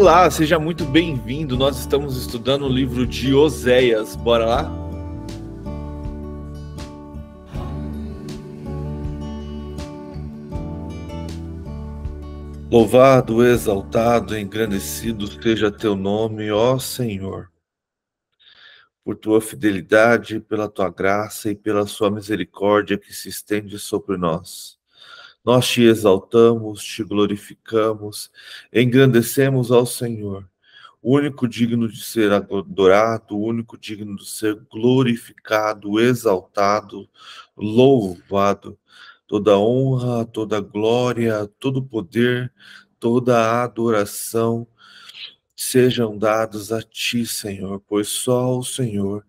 Olá, seja muito bem-vindo. Nós estamos estudando o livro de Oséias. Bora lá? Louvado, exaltado, engrandecido seja teu nome, ó Senhor, por tua fidelidade, pela tua graça e pela sua misericórdia que se estende sobre nós. Nós te exaltamos, te glorificamos, engrandecemos ao Senhor, o único digno de ser adorado, o único digno de ser glorificado, exaltado, louvado. Toda honra, toda glória, todo poder, toda a adoração sejam dados a ti, Senhor, pois só o Senhor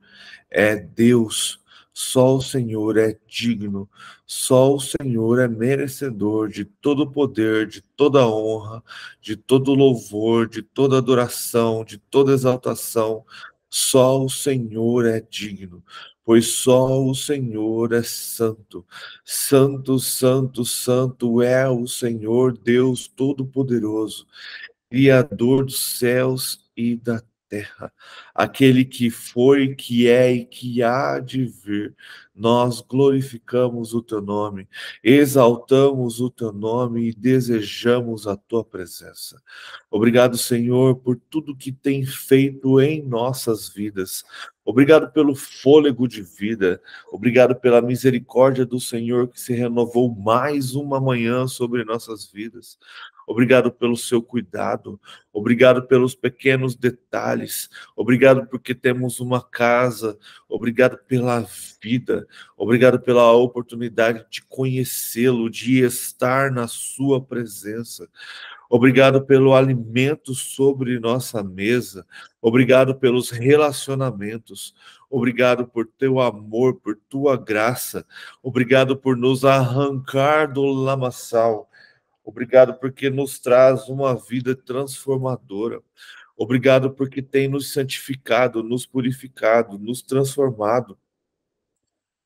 é Deus, só o Senhor é digno, só o Senhor é merecedor de todo poder, de toda honra, de todo louvor, de toda adoração, de toda exaltação. Só o Senhor é digno, pois só o Senhor é santo. Santo, santo, santo é o Senhor Deus Todo-Poderoso, Criador dos céus e da terra, aquele que foi, que é e que há de vir. Nós glorificamos o teu nome, exaltamos o teu nome e desejamos a tua presença. Obrigado, Senhor, por tudo que tem feito em nossas vidas. Obrigado pelo fôlego de vida. Obrigado pela misericórdia do Senhor que se renovou mais uma manhã sobre nossas vidas. Obrigado pelo seu cuidado, obrigado pelos pequenos detalhes, obrigado porque temos uma casa, obrigado pela vida, obrigado pela oportunidade de conhecê-lo, de estar na sua presença. Obrigado pelo alimento sobre nossa mesa, obrigado pelos relacionamentos, obrigado por teu amor, por tua graça, obrigado por nos arrancar do lamaçal. Obrigado porque nos traz uma vida transformadora. Obrigado porque tem nos santificado, nos purificado, nos transformado.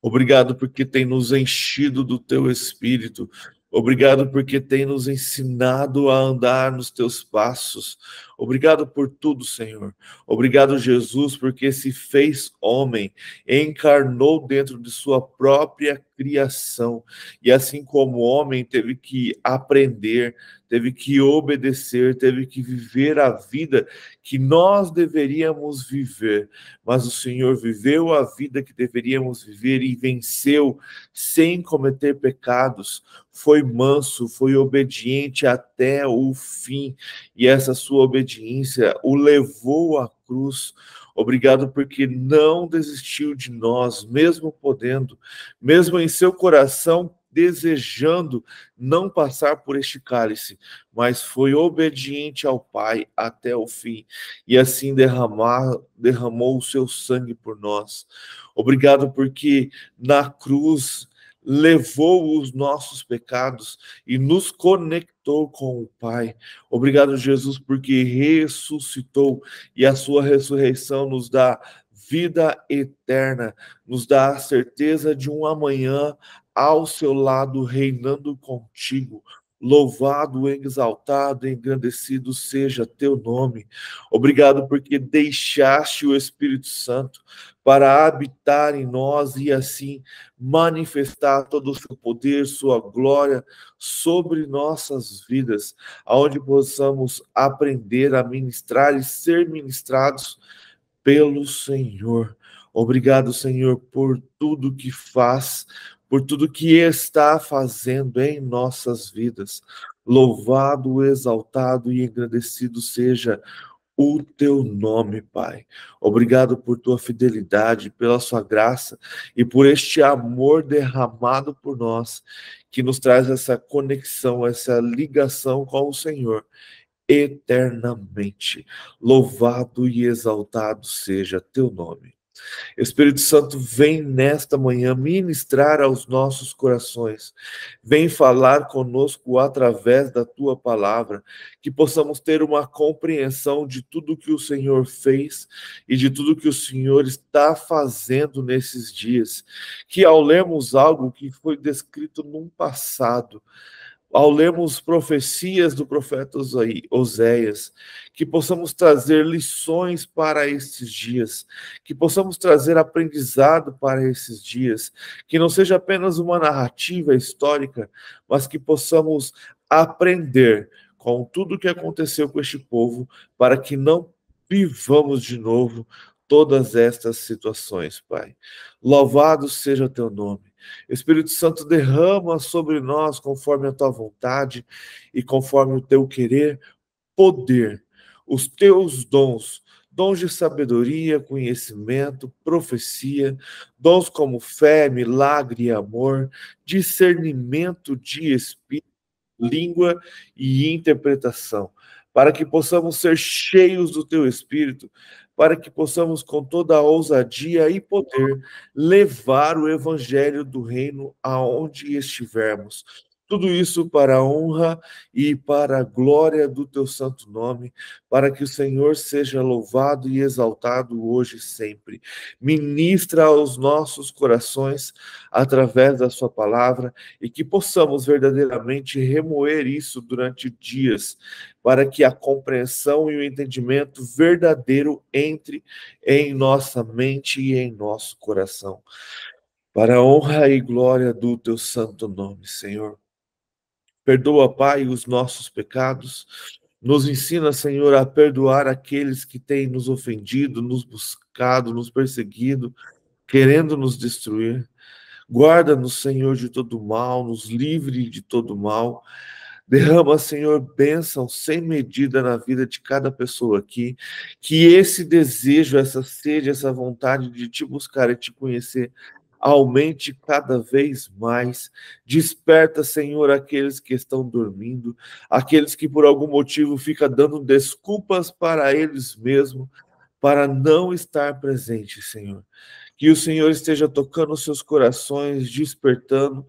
Obrigado porque tem nos enchido do teu espírito. Obrigado porque tem nos ensinado a andar nos teus passos. Obrigado por tudo, Senhor. Obrigado, Jesus, porque se fez homem, encarnou dentro de sua própria criação. E assim como homem, teve que aprender, teve que obedecer, teve que viver a vida que nós deveríamos viver. Mas o Senhor viveu a vida que deveríamos viver e venceu sem cometer pecados. Foi manso, foi obediente até o fim, e essa sua obediência o levou à cruz. Obrigado porque não desistiu de nós, mesmo podendo, mesmo em seu coração desejando não passar por este cálice, mas foi obediente ao Pai até o fim, e assim derramou o seu sangue por nós. Obrigado porque na cruz levou os nossos pecados e nos conectou com o Pai. Obrigado, Jesus, porque ressuscitou, e a sua ressurreição nos dá vida eterna, nos dá a certeza de um amanhã ao seu lado, reinando contigo. Louvado, exaltado, engrandecido seja teu nome. Obrigado porque deixaste o Espírito Santo para habitar em nós e assim manifestar todo o seu poder, sua glória sobre nossas vidas, aonde possamos aprender a ministrar e ser ministrados pelo Senhor. Obrigado, Senhor, por tudo que faz, por tudo que está fazendo em nossas vidas. Louvado, exaltado e engrandecido seja o teu nome, Pai. Obrigado por tua fidelidade, pela sua graça e por este amor derramado por nós, que nos traz essa conexão, essa ligação com o Senhor eternamente. Louvado e exaltado seja teu nome. Espírito Santo, vem nesta manhã ministrar aos nossos corações, vem falar conosco através da tua palavra, que possamos ter uma compreensão de tudo que o Senhor fez e de tudo que o Senhor está fazendo nesses dias, que ao lermos algo que foi descrito num passado, ao lermos profecias do profeta Oséias, que possamos trazer lições para estes dias, que possamos trazer aprendizado para esses dias, que não seja apenas uma narrativa histórica, mas que possamos aprender com tudo o que aconteceu com este povo, para que não vivamos de novo todas estas situações, Pai. Louvado seja teu nome. Espírito Santo, derrama sobre nós, conforme a tua vontade e conforme o teu querer, poder, os teus dons, dons de sabedoria, conhecimento, profecia, dons como fé, milagre e amor, discernimento de espírito, língua e interpretação, para que possamos ser cheios do teu Espírito, para que possamos, com toda a ousadia e poder, levar o evangelho do reino aonde estivermos. Tudo isso para a honra e para a glória do teu santo nome, para que o Senhor seja louvado e exaltado hoje e sempre. Ministra aos nossos corações através da sua palavra e que possamos verdadeiramente remoer isso durante dias, para que a compreensão e o entendimento verdadeiro entre em nossa mente e em nosso coração. Para a honra e glória do teu santo nome, Senhor. Perdoa, Pai, os nossos pecados. Nos ensina, Senhor, a perdoar aqueles que têm nos ofendido, nos buscado, nos perseguido, querendo nos destruir. Guarda-nos, Senhor, de todo mal, nos livre de todo mal. Derrama, Senhor, bênção sem medida na vida de cada pessoa aqui. Que esse desejo, essa sede, essa vontade de te buscar e te conhecer aumente cada vez mais. Desperta, Senhor, aqueles que estão dormindo, aqueles que por algum motivo ficam dando desculpas para eles mesmos, para não estar presente, Senhor. Que o Senhor esteja tocando os seus corações, despertando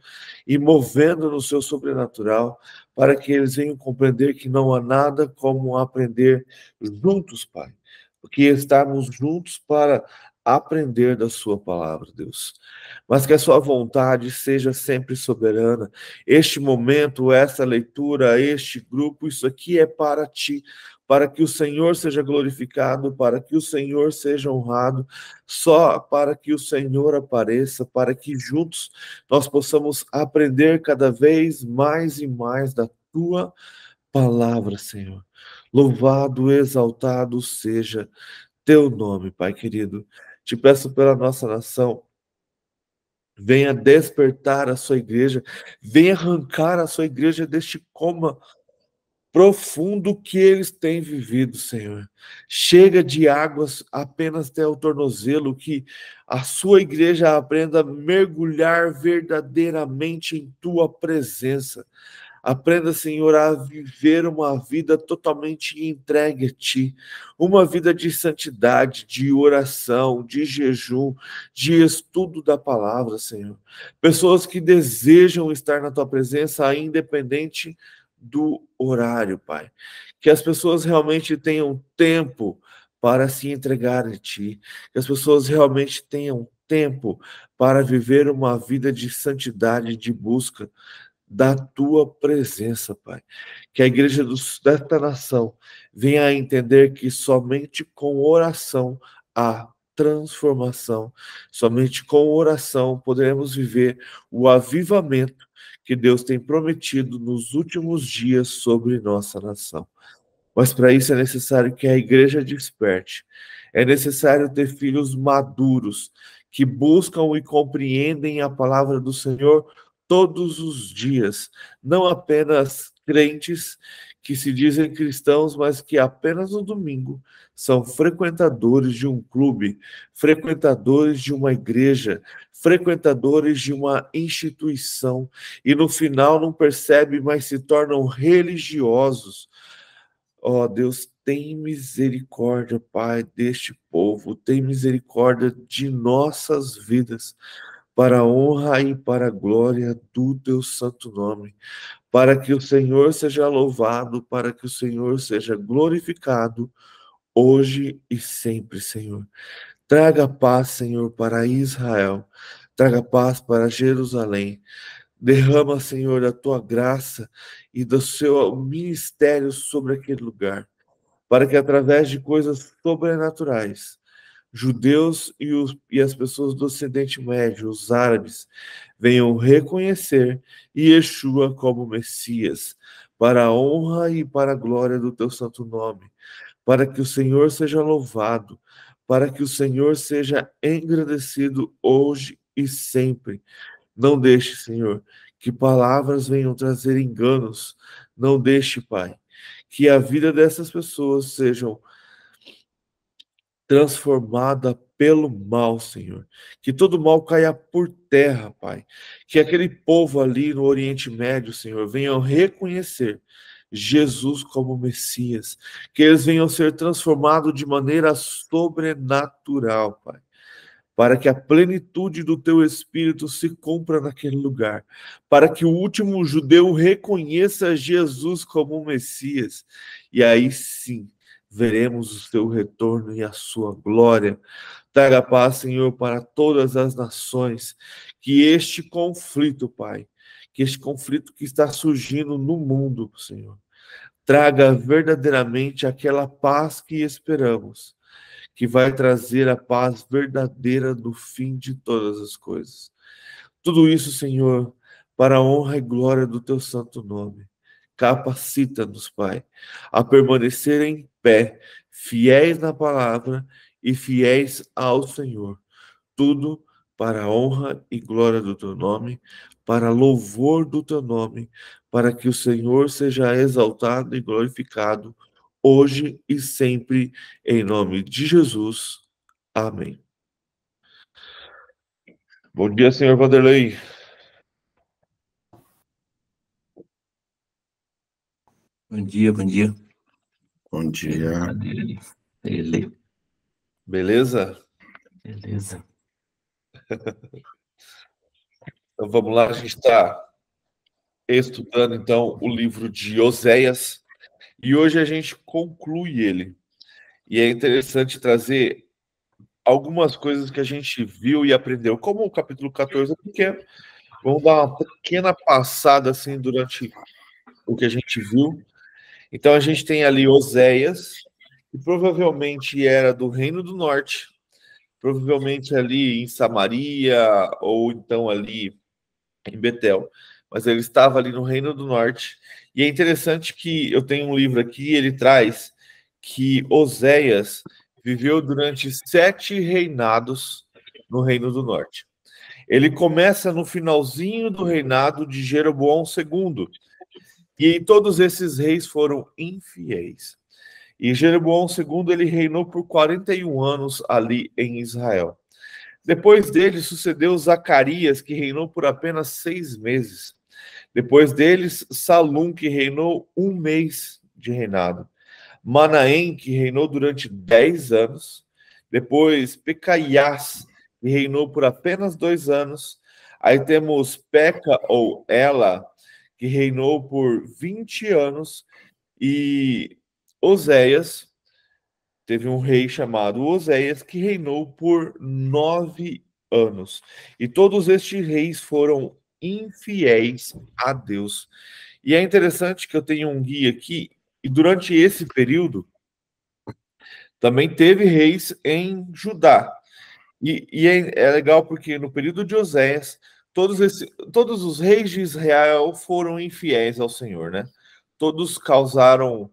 e movendo no seu sobrenatural, para que eles venham compreender que não há nada como aprender juntos, Pai. Porque estamos juntos para aprender da sua palavra, Deus. Mas que a sua vontade seja sempre soberana. Este momento, essa leitura, este grupo, isso aqui é para ti, para que o Senhor seja glorificado, para que o Senhor seja honrado, só para que o Senhor apareça, para que juntos nós possamos aprender cada vez mais e mais da tua palavra, Senhor. Louvado, exaltado seja teu nome, Pai querido. Te peço pela nossa nação, venha despertar a sua igreja, venha arrancar a sua igreja deste coma profundo que eles têm vivido, Senhor. Chega de águas apenas até o tornozelo, que a sua igreja aprenda a mergulhar verdadeiramente em tua presença. Aprenda, Senhor, a viver uma vida totalmente entregue a Ti, uma vida de santidade, de oração, de jejum, de estudo da palavra, Senhor. Pessoas que desejam estar na Tua presença, independente do horário, Pai. Que as pessoas realmente tenham tempo para se entregar a Ti, que as pessoas realmente tenham tempo para viver uma vida de santidade, de busca da tua presença, Pai. Que a igreja desta nação venha a entender que somente com oração há transformação, somente com oração poderemos viver o avivamento que Deus tem prometido nos últimos dias sobre nossa nação. Mas para isso é necessário que a igreja desperte. É necessário ter filhos maduros que buscam e compreendem a palavra do Senhor todos os dias, não apenas crentes que se dizem cristãos, mas que apenas no domingo são frequentadores de um clube, frequentadores de uma igreja, frequentadores de uma instituição e no final não percebem, mas se tornam religiosos. Ó Deus, tem misericórdia, Pai, deste povo, tem misericórdia de nossas vidas, para a honra e para a glória do teu santo nome, para que o Senhor seja louvado, para que o Senhor seja glorificado, hoje e sempre, Senhor. Traga paz, Senhor, para Israel, traga paz para Jerusalém, Derrama, Senhor, a tua graça e do seu ministério sobre aquele lugar, para que através de coisas sobrenaturais, judeus e as pessoas do Ocidente Médio, os árabes, venham reconhecer Yeshua como Messias, para a honra e para a glória do teu santo nome, para que o Senhor seja louvado, para que o Senhor seja engrandecido hoje e sempre. Não deixe, Senhor, que palavras venham trazer enganos. Não deixe, Pai, que a vida dessas pessoas sejam transformada pelo mal, Senhor. Que todo mal caia por terra, Pai. Que aquele povo ali no Oriente Médio, Senhor, venham reconhecer Jesus como Messias. Que eles venham ser transformados de maneira sobrenatural, Pai, para que a plenitude do teu Espírito se cumpra naquele lugar, para que o último judeu reconheça Jesus como o Messias, e aí sim veremos o seu retorno e a sua glória. Traga paz, Senhor, para todas as nações, que este conflito, Pai, que este conflito que está surgindo no mundo, Senhor, traga verdadeiramente aquela paz que esperamos, que vai trazer a paz verdadeira do fim de todas as coisas. Tudo isso, Senhor, para a honra e glória do teu santo nome. Capacita-nos, Pai, a permanecer em pé, fiéis na palavra e fiéis ao Senhor. Tudo para a honra e glória do teu nome, para louvor do teu nome, para que o Senhor seja exaltado e glorificado hoje e sempre, em nome de Jesus. Amém. Bom dia, senhor Vanderlei. Bom dia, bom dia. Bom dia. Cadê ele? Beleza? Beleza. Então vamos lá, a gente está estudando então o livro de Oséias e hoje a gente conclui ele. E é interessante trazer algumas coisas que a gente viu e aprendeu, como o capítulo 14 é pequeno. Vamos dar uma pequena passada assim durante o que a gente viu. Então a gente tem ali Oséias, que provavelmente era do Reino do Norte, provavelmente ali em Samaria ou então ali em Betel, mas ele estava ali no Reino do Norte. E é interessante que eu tenho um livro aqui, ele traz que Oséias viveu durante 7 reinados no Reino do Norte. Ele começa no finalzinho do reinado de Jeroboão II, e todos esses reis foram infiéis. E Jeroboão II ele reinou por 41 anos ali em Israel. Depois dele sucedeu Zacarias, que reinou por apenas 6 meses. Depois deles, Salum, que reinou 1 mês de reinado. Manaém, que reinou durante 10 anos. Depois, Pecaiás, que reinou por apenas 2 anos. Aí temos Peca ou Ela, que reinou por 20 anos. E Oséias, teve um rei chamado Oséias que reinou por 9 anos. E todos estes reis foram infiéis a Deus. E é interessante que eu tenho um guia aqui, e durante esse período também teve reis em Judá. E é legal porque no período de Oséias, todos os reis de Israel foram infiéis ao Senhor, né? Todos causaram,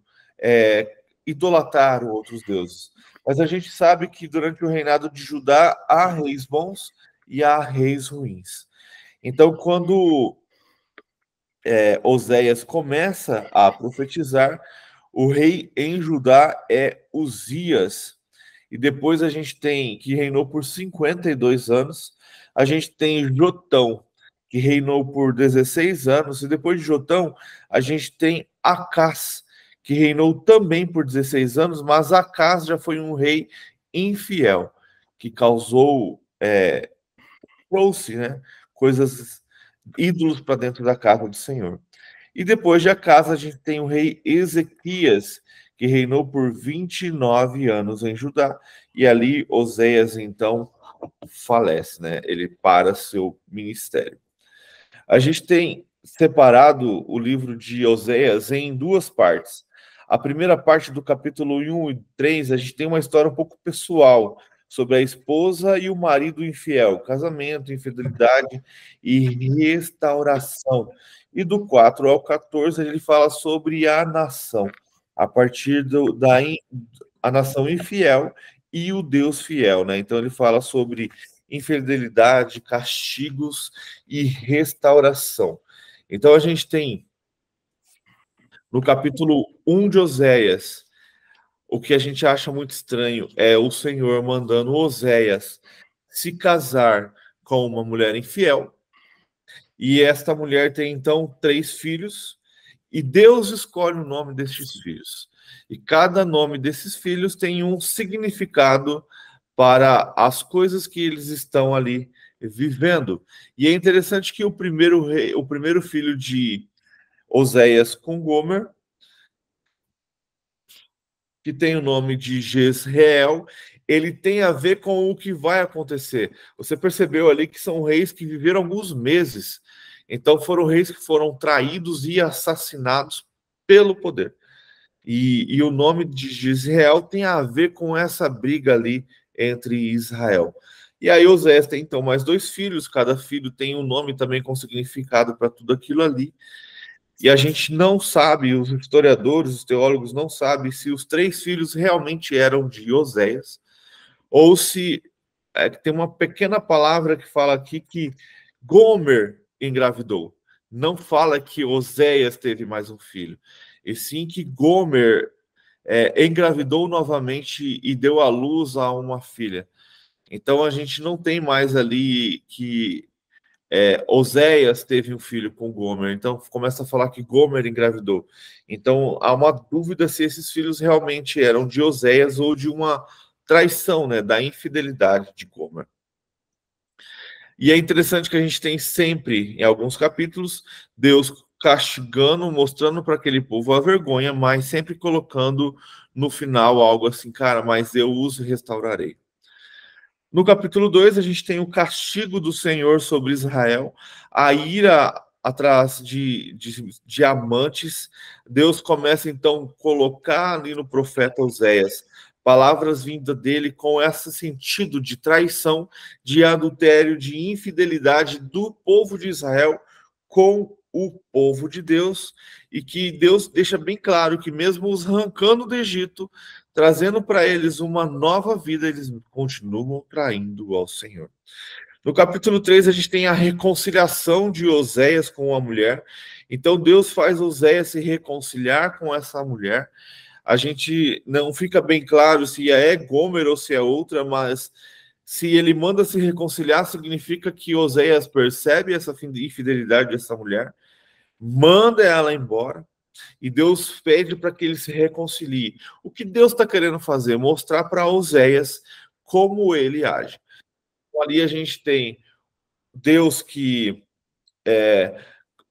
idolatraram outros deuses. Mas a gente sabe que durante o reinado de Judá há reis bons e há reis ruins. Então, quando Oséias começa a profetizar, o rei em Judá é Uzias. E depois a gente tem, que reinou por 52 anos, a gente tem Jotão, que reinou por 16 anos, e depois de Jotão, a gente tem Acás, que reinou também por 16 anos, mas Acás já foi um rei infiel, que causou, trouxe, né, coisas, ídolos para dentro da casa do Senhor. E depois de Acás, a gente tem o rei Ezequias, que reinou por 29 anos em Judá, e ali Oséias, então, falece, né? Ele para seu ministério. A gente tem separado o livro de Oséias em duas partes. A primeira parte do capítulo 1 e 3, a gente tem uma história um pouco pessoal sobre a esposa e o marido infiel, casamento, infidelidade e restauração. E do 4 ao 14, ele fala sobre a nação, a partir a nação infiel e o Deus fiel, né? Então ele fala sobre infidelidade, castigos e restauração. Então a gente tem no capítulo 1 de Oséias, o que a gente acha muito estranho é o Senhor mandando Oséias se casar com uma mulher infiel, e esta mulher tem então 3 filhos, e Deus escolhe o nome destes filhos. E cada nome desses filhos tem um significado para as coisas que eles estão ali vivendo. E é interessante que o primeiro filho de Oséias com Gomer, que tem o nome de Jezreel, ele tem a ver com o que vai acontecer. Você percebeu ali que são reis que viveram alguns meses. Então foram reis que foram traídos e assassinados pelo poder. E o nome de Jezreel tem a ver com essa briga ali entre Israel. E aí Oséias tem então mais 2 filhos, cada filho tem um nome também com significado para tudo aquilo ali. E a gente não sabe, os historiadores, os teólogos não sabem se os 3 filhos realmente eram de Oséias, ou se tem uma pequena palavra que fala aqui que Gomer engravidou. Não fala que Oséias teve mais um filho, e sim que Gomer engravidou novamente e deu à luz a uma filha. Então a gente não tem mais ali que Oséias teve um filho com Gomer, então começa a falar que Gomer engravidou. Então há uma dúvida se esses filhos realmente eram de Oséias ou de uma traição, né, da infidelidade de Gomer. E é interessante que a gente tem sempre, em alguns capítulos, Deus castigando, mostrando para aquele povo a vergonha, mas sempre colocando no final algo assim, cara, mas eu os restaurarei. No capítulo 2, a gente tem o castigo do Senhor sobre Israel, a ira atrás de diamantes. Deus começa, então, a colocar ali no profeta Oséias palavras vindas dele com esse sentido de traição, de adultério, de infidelidade do povo de Israel com o povo de Deus, e que Deus deixa bem claro que mesmo os arrancando do Egito, trazendo para eles uma nova vida, eles continuam traindo ao Senhor. No capítulo 3, a gente tem a reconciliação de Oséias com a mulher. Então, Deus faz Oséias se reconciliar com essa mulher. A gente não fica bem claro se é Gomer ou se é outra, mas se ele manda se reconciliar, significa que Oséias percebe essa infidelidade dessa mulher, manda ela embora, e Deus pede para que ele se reconcilie. O que Deus está querendo fazer? Mostrar para Oséias como ele age. Então, ali a gente tem Deus que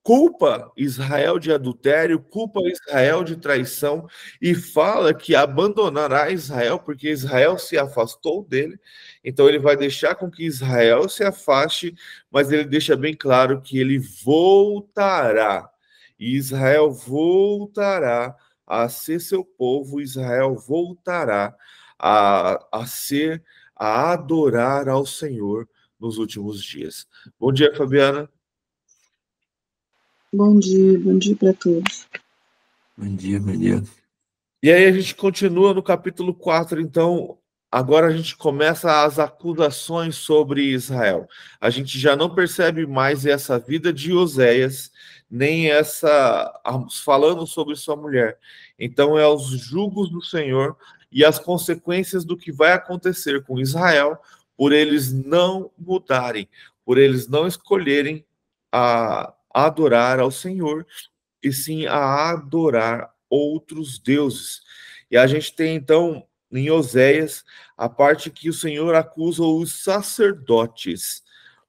culpa Israel de adultério, culpa Israel de traição e fala que abandonará Israel porque Israel se afastou dele. Então ele vai deixar com que Israel se afaste, mas ele deixa bem claro que ele voltará. E Israel voltará a ser seu povo, Israel voltará a adorar ao Senhor nos últimos dias. Bom dia, Fabiana. Bom dia para todos. Bom dia, bom dia. E aí a gente continua no capítulo 4, então agora a gente começa as acusações sobre Israel. A gente já não percebe mais essa vida de Oséias, nem falando sobre sua mulher. Então é os julgos do Senhor e as consequências do que vai acontecer com Israel por eles não mudarem, por eles não escolherem a adorar ao Senhor, e sim a adorar outros deuses. E a gente tem, então, em Oséias, a parte que o Senhor acusa os sacerdotes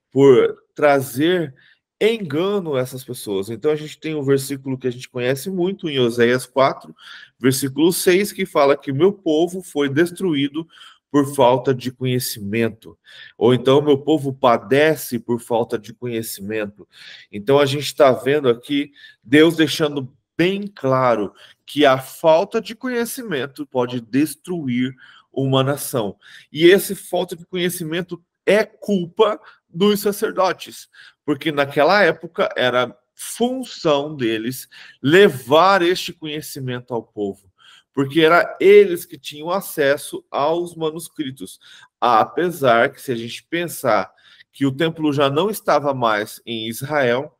por trazer engano a essas pessoas. Então, a gente tem um versículo que a gente conhece muito, em Oséias 4, versículo 6, que fala que o meu povo foi destruído por falta de conhecimento. Ou então, meu povo padece por falta de conhecimento. Então, a gente está vendo aqui Deus deixando bem claro que a falta de conhecimento pode destruir uma nação. E essa falta de conhecimento é culpa dos sacerdotes, porque naquela época era função deles levar este conhecimento ao povo, porque era eles que tinham acesso aos manuscritos. Apesar que, se a gente pensar que o templo já não estava mais em Israel,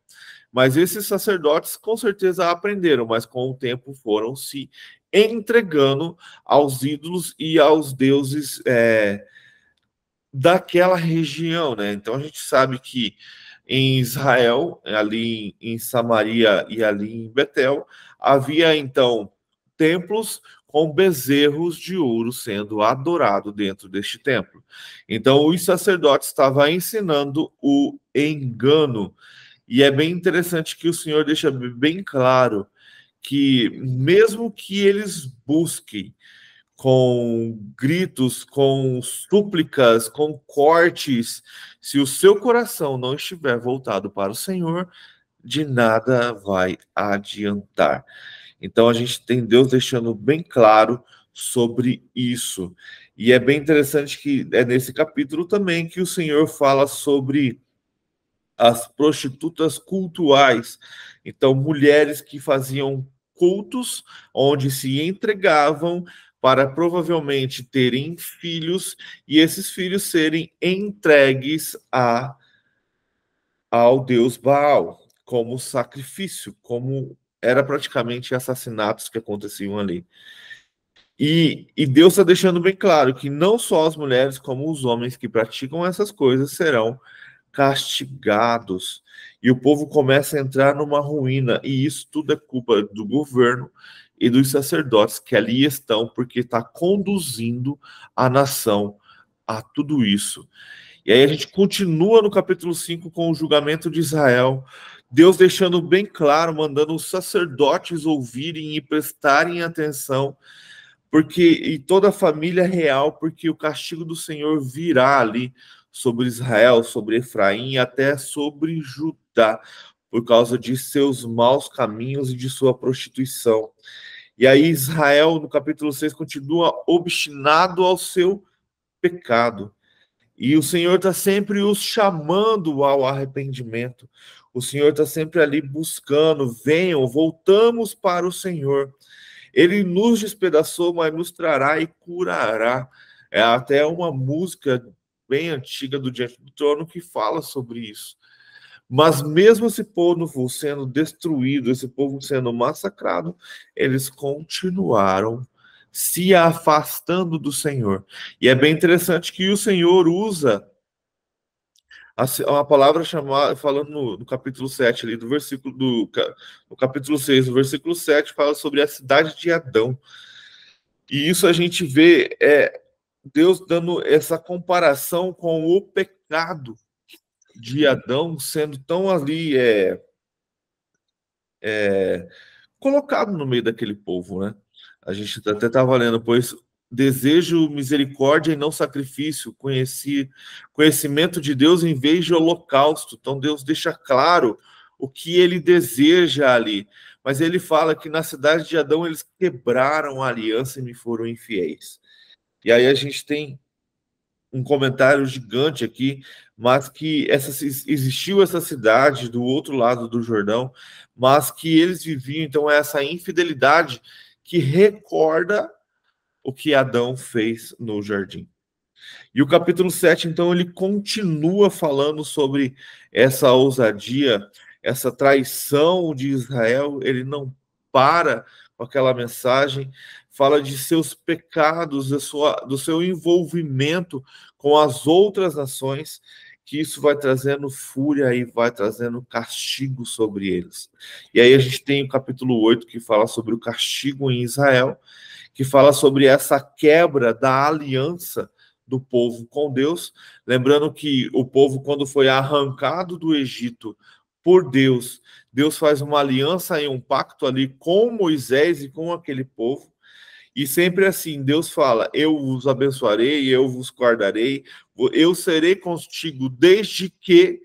mas esses sacerdotes com certeza aprenderam, mas com o tempo foram se entregando aos ídolos e aos deuses daquela região, né? Então a gente sabe que em Israel, ali em Samaria e ali em Betel, havia então templos com bezerros de ouro sendo adorado dentro deste templo. Então os sacerdotes estavam ensinando o engano. E é bem interessante que o Senhor deixa bem claro que mesmo que eles busquem com gritos, com súplicas, com cortes, se o seu coração não estiver voltado para o Senhor, de nada vai adiantar. Então a gente tem Deus deixando bem claro sobre isso. E é bem interessante que é nesse capítulo também que o Senhor fala sobre as prostitutas cultuais. Então, mulheres que faziam cultos onde se entregavam para provavelmente terem filhos e esses filhos serem entregues ao deus Baal como sacrifício, como era praticamente assassinatos que aconteciam ali. E Deus está deixando bem claro que não só as mulheres, como os homens que praticam essas coisas serão castigados. E o povo começa a entrar numa ruína, e isso tudo é culpa do governo e dos sacerdotes que ali estão, porque está conduzindo a nação a tudo isso. E aí a gente continua no capítulo 5 com o julgamento de Israel, Deus deixando bem claro, mandando os sacerdotes ouvirem e prestarem atenção, porque e toda a família real, porque o castigo do Senhor virá ali sobre Israel, sobre Efraim e até sobre Judá, por causa de seus maus caminhos e de sua prostituição. E aí Israel, no capítulo 6, continua obstinado ao seu pecado. E o Senhor está sempre os chamando ao arrependimento. O Senhor está sempre ali buscando, venham, voltamos para o Senhor. Ele nos despedaçou, mas nos trará e curará. É até uma música bem antiga do Diante do Trono que fala sobre isso. Mas mesmo esse povo sendo destruído, esse povo sendo massacrado, eles continuaram se afastando do Senhor. E é bem interessante que o Senhor usa uma palavra chamada, falando no capítulo 7, ali, no capítulo 6, no versículo 7, fala sobre a cidade de Adão. E isso a gente vê Deus dando essa comparação com o pecado de Adão sendo tão ali colocado no meio daquele povo, né? A gente até estava lendo, pois desejo misericórdia e não sacrifício, conhecimento de Deus em vez de holocausto. Então Deus deixa claro o que ele deseja ali. Mas ele fala que na cidade de Adão eles quebraram a aliança e me foram infiéis. E aí a gente tem um comentário gigante aqui, mas que existiu essa cidade do outro lado do Jordão, mas que eles viviam, então, essa infidelidade que recorda o que Adão fez no jardim. E o capítulo 7, então, ele continua falando sobre essa ousadia, essa traição de Israel. Ele não para com aquela mensagem, fala de seus pecados, do seu envolvimento com as outras nações, que isso vai trazendo fúria e vai trazendo castigo sobre eles. E aí a gente tem o capítulo 8, que fala sobre o castigo em Israel, que fala sobre essa quebra da aliança do povo com Deus, lembrando que o povo, quando foi arrancado do Egito por Deus, Deus faz uma aliança e um pacto ali com Moisés e com aquele povo, E sempre assim, Deus fala, eu vos abençoarei, eu vos guardarei, eu serei contigo desde que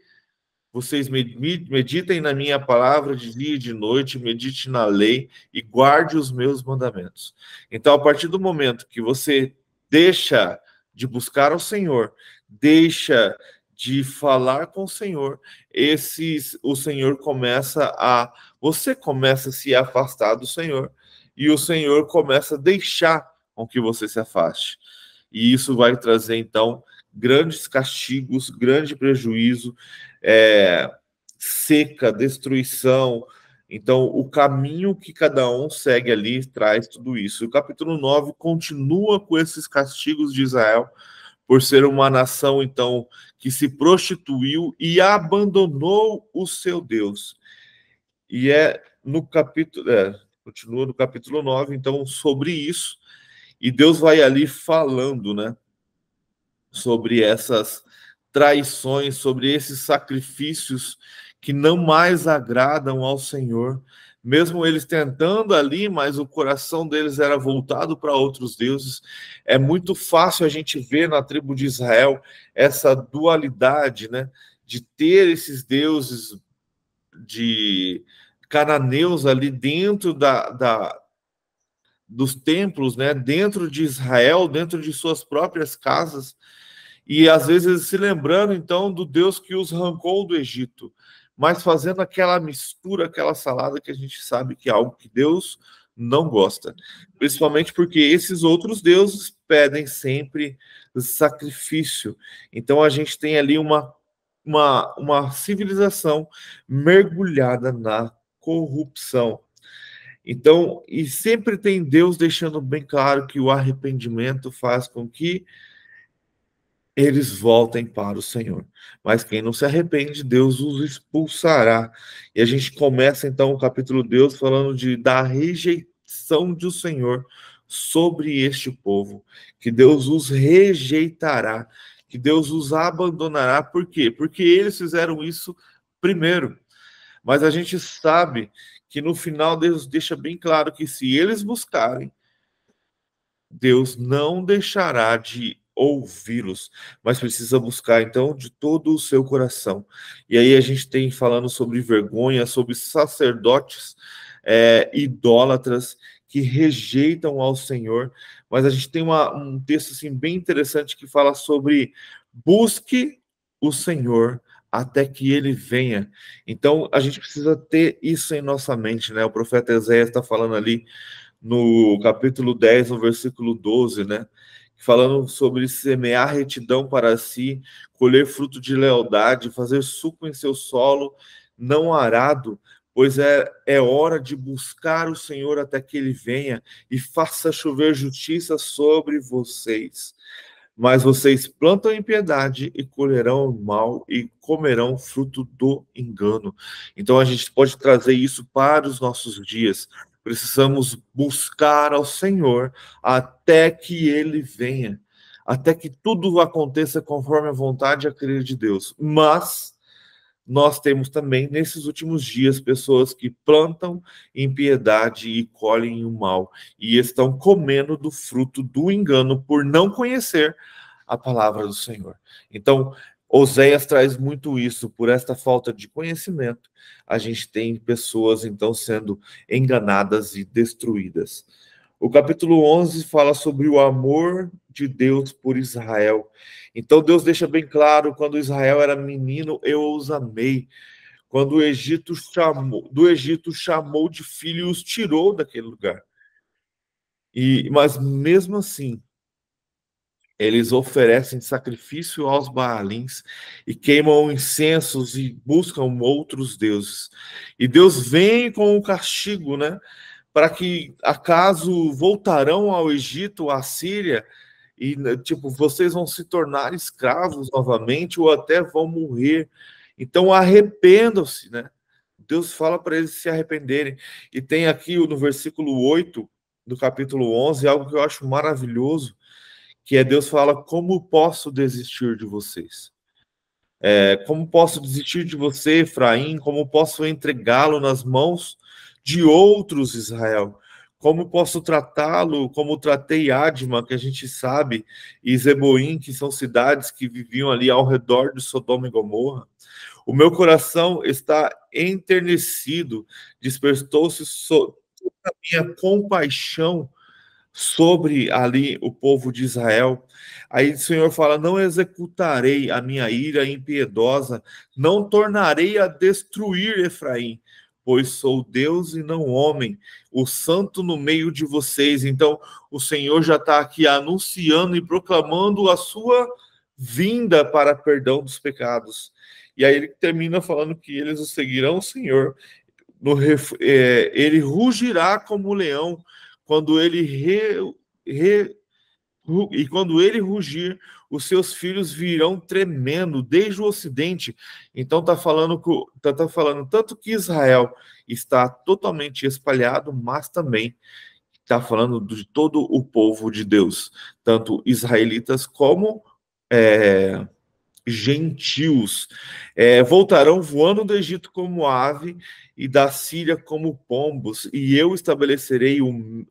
vocês meditem na minha palavra de dia e de noite, medite na lei e guarde os meus mandamentos. Então, a partir do momento que você deixa de buscar ao Senhor, deixa de falar com o Senhor, o Senhor você começa a se afastar do Senhor e o Senhor começa a deixar com que você se afaste. E isso vai trazer, então, grandes castigos, grande prejuízo, seca, destruição. Então, o caminho que cada um segue ali traz tudo isso. O capítulo 9 continua com esses castigos de Israel, por ser uma nação, então, que se prostituiu e abandonou o seu Deus. E continua no capítulo 9, então, sobre isso. E Deus vai ali falando, né, sobre essas traições, sobre esses sacrifícios que não mais agradam ao Senhor, mesmo eles tentando ali, mas o coração deles era voltado para outros deuses. É muito fácil a gente ver na tribo de Israel essa dualidade, né, de ter esses deuses de cananeus ali dentro dos templos, né, dentro de Israel, dentro de suas próprias casas, e às vezes se lembrando então do Deus que os arrancou do Egito, mas fazendo aquela mistura, aquela salada que a gente sabe que é algo que Deus não gosta, principalmente porque esses outros deuses pedem sempre sacrifício. Então a gente tem ali uma civilização mergulhada na corrupção. Então, e sempre tem Deus deixando bem claro que o arrependimento faz com que eles voltem para o Senhor. Mas quem não se arrepende, Deus os expulsará. E a gente começa então o capítulo Deus falando da rejeição do Senhor sobre este povo, que Deus os rejeitará, que Deus os abandonará. Por quê? Porque eles fizeram isso primeiro. Mas a gente sabe que no final Deus deixa bem claro que se eles buscarem, Deus não deixará de ouvi-los, mas precisa buscar então de todo o seu coração. E aí a gente tem falando sobre vergonha, sobre sacerdotes idólatras que rejeitam ao Senhor, mas a gente tem um texto assim bem interessante que fala sobre busque o Senhor até que ele venha. Então a gente precisa ter isso em nossa mente, né? O profeta Ezequiel está falando ali no capítulo 10, no versículo 12, né? Falando sobre semear retidão para si, colher fruto de lealdade, fazer suco em seu solo não arado, pois é hora de buscar o Senhor até que ele venha e faça chover justiça sobre vocês. Mas vocês plantam impiedade e colherão o mal e comerão fruto do engano. Então a gente pode trazer isso para os nossos dias. Precisamos buscar ao Senhor até que ele venha, até que tudo aconteça conforme a vontade e a querer de Deus. Mas nós temos também, nesses últimos dias, pessoas que plantam impiedade e colhem o mal, e estão comendo do fruto do engano por não conhecer a palavra do Senhor. Então, Oséias traz muito isso, por esta falta de conhecimento, a gente tem pessoas, então, sendo enganadas e destruídas. O capítulo 11 fala sobre o amor de Deus por Israel. Então Deus deixa bem claro, quando Israel era menino, eu os amei. Quando do Egito chamou de filho e os tirou daquele lugar. Mas mesmo assim, eles oferecem sacrifício aos Baalins e queimam incensos e buscam outros deuses. E Deus vem com o castigo, né? Para que, acaso voltarão ao Egito, à Síria, e tipo, vocês vão se tornar escravos novamente ou até vão morrer. Então arrependam-se, né? Deus fala para eles se arrependerem. E tem aqui no versículo 8 do capítulo 11 algo que eu acho maravilhoso, que é Deus fala: como posso desistir de vocês? Como posso desistir de você, Efraim? Como posso entregá-lo nas mãos de outros, Israel? Como posso tratá-lo, como tratei Adma, que a gente sabe, e Zeboim, que são cidades que viviam ali ao redor de Sodoma e Gomorra. O meu coração está enternecido, despertou-se a minha compaixão sobre ali o povo de Israel. Aí o Senhor fala: não executarei a minha ira impiedosa, não tornarei a destruir Efraim, pois sou Deus e não homem, o santo no meio de vocês. Então, o Senhor já está aqui anunciando e proclamando a sua vinda para perdão dos pecados. E aí ele termina falando que eles o seguirão, o Senhor. Ele rugirá como leão quando e quando ele rugir, os seus filhos virão tremendo desde o ocidente. Então tá falando tanto que Israel está totalmente espalhado, mas também está falando de todo o povo de Deus, tanto israelitas como gentios. Voltarão voando do Egito como ave e da Síria como pombos, e eu estabelecerei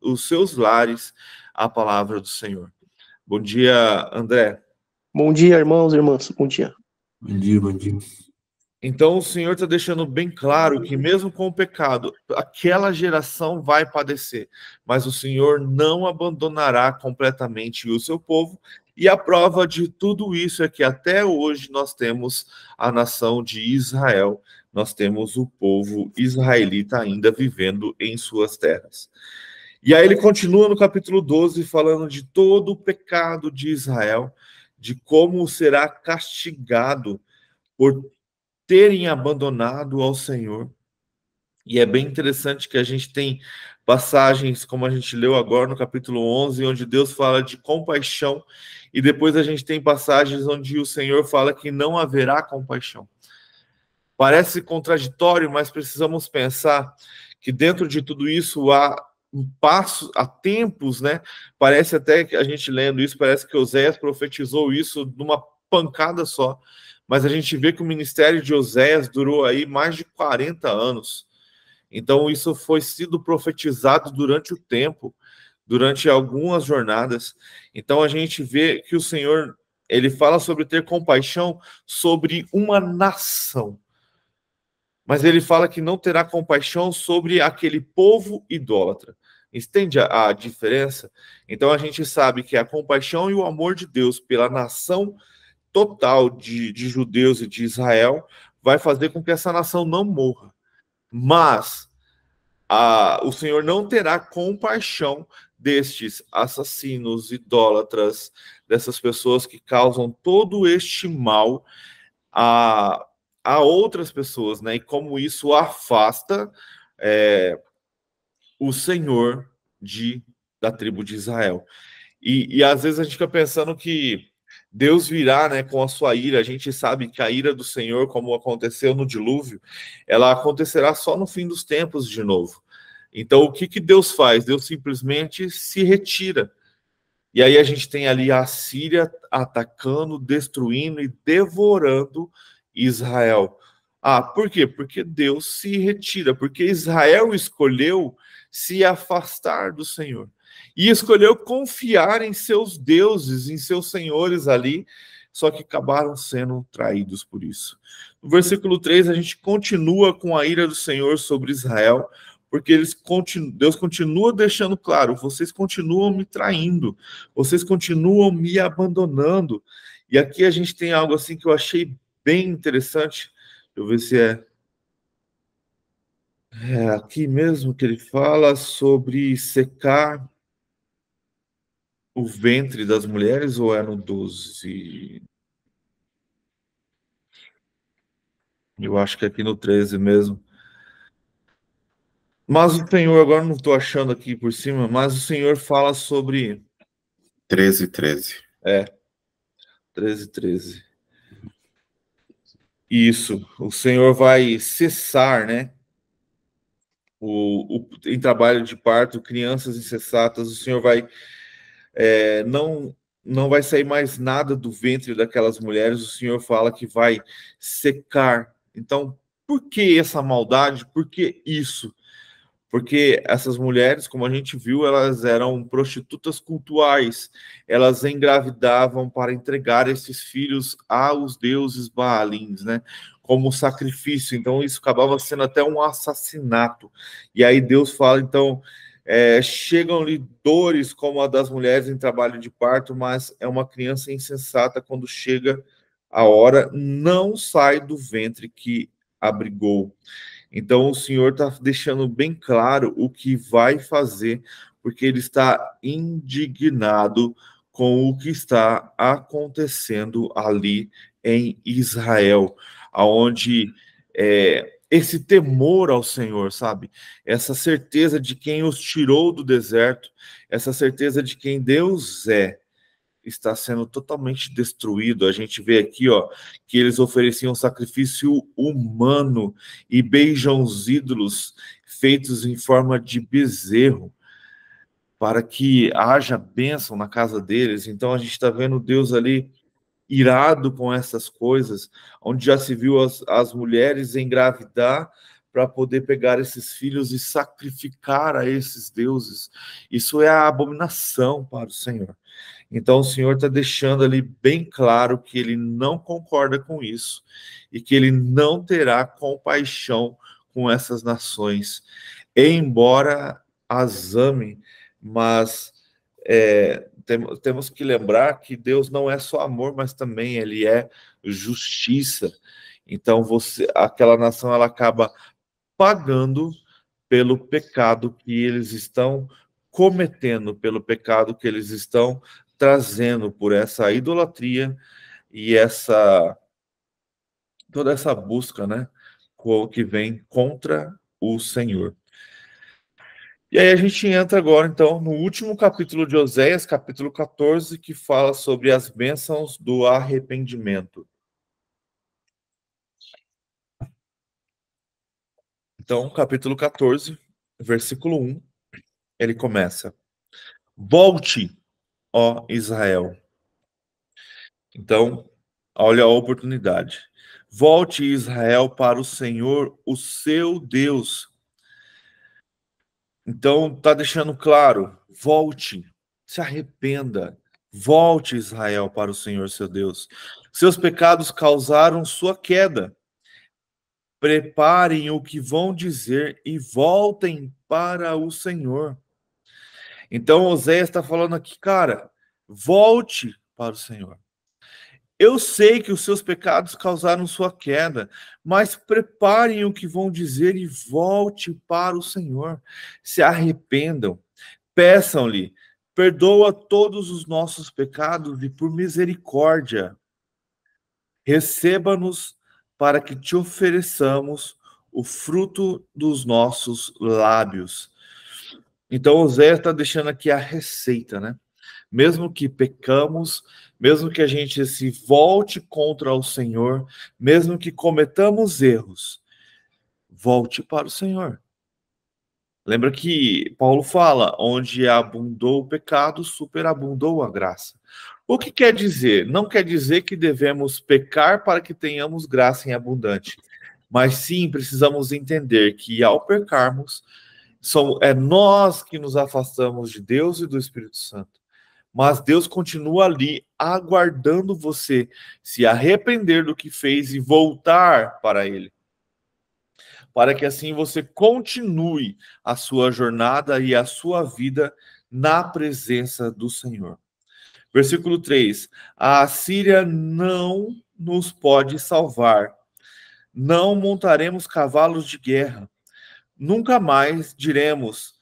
os seus lares, a palavra do Senhor. Bom dia, André. Bom dia, irmãos e irmãs. Bom dia. Bom dia, bom dia. Então, o Senhor está deixando bem claro que mesmo com o pecado, aquela geração vai padecer, mas o Senhor não abandonará completamente o seu povo. E a prova de tudo isso é que até hoje nós temos a nação de Israel, nós temos o povo israelita ainda vivendo em suas terras. E aí ele continua no capítulo 12 falando de todo o pecado de Israel, de como será castigado por terem abandonado ao Senhor. E é bem interessante que a gente tem passagens, como a gente leu agora no capítulo 11, onde Deus fala de compaixão, e depois a gente tem passagens onde o Senhor fala que não haverá compaixão. Parece contraditório, mas precisamos pensar que dentro de tudo isso há tempos, né? Parece até que a gente lendo isso, parece que Oséias profetizou isso numa pancada só. Mas a gente vê que o ministério de Oséias durou aí mais de 40 anos. Então, isso foi sido profetizado durante o tempo, durante algumas jornadas. Então, a gente vê que o Senhor, ele fala sobre ter compaixão sobre uma nação. Mas ele fala que não terá compaixão sobre aquele povo idólatra. Entende a diferença? Então, a gente sabe que a compaixão e o amor de Deus pela nação total de judeus e de Israel vai fazer com que essa nação não morra. Mas o Senhor não terá compaixão destes assassinos, idólatras, dessas pessoas que causam todo este mal a outras pessoas, né? E como isso afasta o Senhor da tribo de Israel. E às vezes a gente fica pensando que Deus virá, né, com a sua ira. A gente sabe que a ira do Senhor, como aconteceu no dilúvio, ela acontecerá só no fim dos tempos de novo. Então, o que Deus faz? Deus simplesmente se retira. E aí a gente tem ali a Síria atacando, destruindo e devorando Israel. Por quê? Porque Deus se retira, porque Israel escolheu se afastar do Senhor. E escolheu confiar em seus deuses, em seus senhores ali, só que acabaram sendo traídos por isso. No versículo 3, a gente continua com a ira do Senhor sobre Israel, porque Deus continua deixando claro: vocês continuam me traindo, vocês continuam me abandonando. E aqui a gente tem algo assim que eu achei bem interessante. Deixa eu ver se é aqui mesmo que ele fala sobre secar o ventre das mulheres, ou é no 12? Eu acho que é aqui no 13 mesmo. Mas o Senhor, agora não estou achando aqui por cima, mas o Senhor fala sobre... 13:13. 13:13. Isso, o Senhor vai cessar, né? Em trabalho de parto, crianças insensatas, o Senhor vai... não vai sair mais nada do ventre daquelas mulheres. O Senhor fala que vai secar. Então, por que essa maldade? Por que isso? Porque essas mulheres, como a gente viu, elas eram prostitutas cultuais, elas engravidavam para entregar esses filhos aos deuses Baalins, né? Como sacrifício. Então, isso acabava sendo até um assassinato. E aí Deus fala, então, chegam-lhe dores como a das mulheres em trabalho de parto, mas é uma criança insensata quando chega a hora, não sai do ventre que abrigou. Então, o Senhor está deixando bem claro o que vai fazer, porque Ele está indignado com o que está acontecendo ali em Israel, aonde esse temor ao Senhor, sabe? Essa certeza de quem os tirou do deserto, essa certeza de quem Deus é, está sendo totalmente destruído. A gente vê aqui, ó, que eles ofereciam sacrifício humano e beijam os ídolos feitos em forma de bezerro para que haja bênção na casa deles. Então a gente está vendo Deus ali irado com essas coisas, onde já se viu as mulheres engravidar para poder pegar esses filhos e sacrificar a esses deuses. Isso é a abominação para o Senhor. Então, o Senhor está deixando ali bem claro que ele não concorda com isso e que ele não terá compaixão com essas nações, embora as ame, mas temos que lembrar que Deus não é só amor, mas também ele é justiça. Então, aquela nação ela acaba pagando pelo pecado que eles estão cometendo, pelo pecado que eles estão trazendo por essa idolatria e toda essa busca, né, que vem contra o Senhor. E aí a gente entra agora, então, no último capítulo de Oséias, capítulo 14, que fala sobre as bênçãos do arrependimento. Então, capítulo 14, versículo 1, ele começa: Volte, ó Israel. Então, olha a oportunidade. Volte, Israel, para o Senhor, o seu Deus. Então, está deixando claro, volte, se arrependa. Volte, Israel, para o Senhor, seu Deus. Seus pecados causaram sua queda. Preparem o que vão dizer e voltem para o Senhor. Então, Oséias está falando aqui, cara, volte para o Senhor. Eu sei que os seus pecados causaram sua queda, mas preparem o que vão dizer e volte para o Senhor. Se arrependam, peçam-lhe, perdoa todos os nossos pecados e por misericórdia, receba-nos para que te ofereçamos o fruto dos nossos lábios. Então, o Zé está deixando aqui a receita, né? Mesmo que pecamos, mesmo que a gente se volte contra o Senhor, mesmo que cometamos erros, volte para o Senhor. Lembra que Paulo fala, onde abundou o pecado, superabundou a graça. O que quer dizer? Não quer dizer que devemos pecar para que tenhamos graça em abundante, mas sim precisamos entender que ao pecarmos, é nós que nos afastamos de Deus e do Espírito Santo. Mas Deus continua ali, aguardando você se arrepender do que fez e voltar para Ele. Para que assim você continue a sua jornada e a sua vida na presença do Senhor. Versículo 3. A Assíria não nos pode salvar. Não montaremos cavalos de guerra. Nunca mais diremos,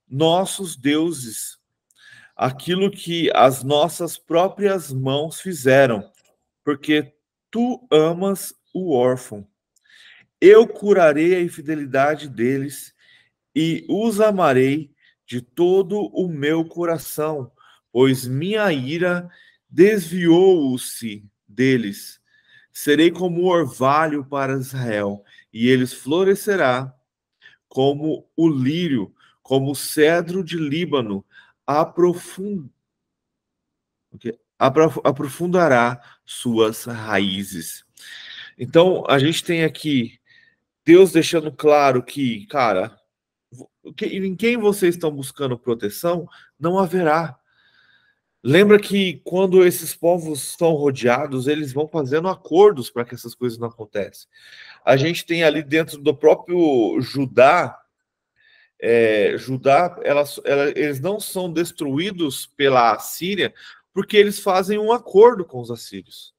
nossos deuses, aquilo que as nossas próprias mãos fizeram, porque tu amas o órfão. Eu curarei a infidelidade deles e os amarei de todo o meu coração, pois minha ira desviou-se deles. Serei como orvalho para Israel, e eles florescerá como o lírio, como o cedro de Líbano, aprofundará suas raízes. Então, a gente tem aqui Deus deixando claro que, cara, em quem vocês estão buscando proteção, não haverá. Lembra que quando esses povos estão rodeados, eles vão fazendo acordos para que essas coisas não aconteçam. A gente tem ali dentro do próprio Judá, eles não são destruídos pela Assíria porque eles fazem um acordo com os assírios.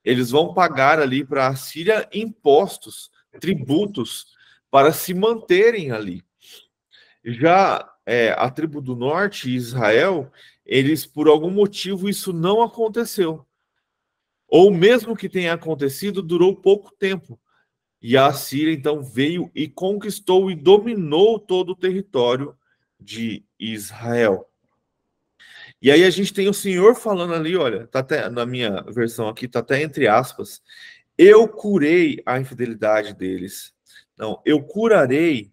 Eles vão pagar ali para a Assíria impostos, tributos, para se manterem ali. Já a tribo do norte, Israel, eles, por algum motivo, isso não aconteceu. Ou mesmo que tenha acontecido, durou pouco tempo. E a Assíria, então, veio e conquistou e dominou todo o território de Israel. E aí a gente tem o Senhor falando ali, olha, tá até na minha versão aqui, tá até entre aspas, eu curei a infidelidade deles. Não, eu curarei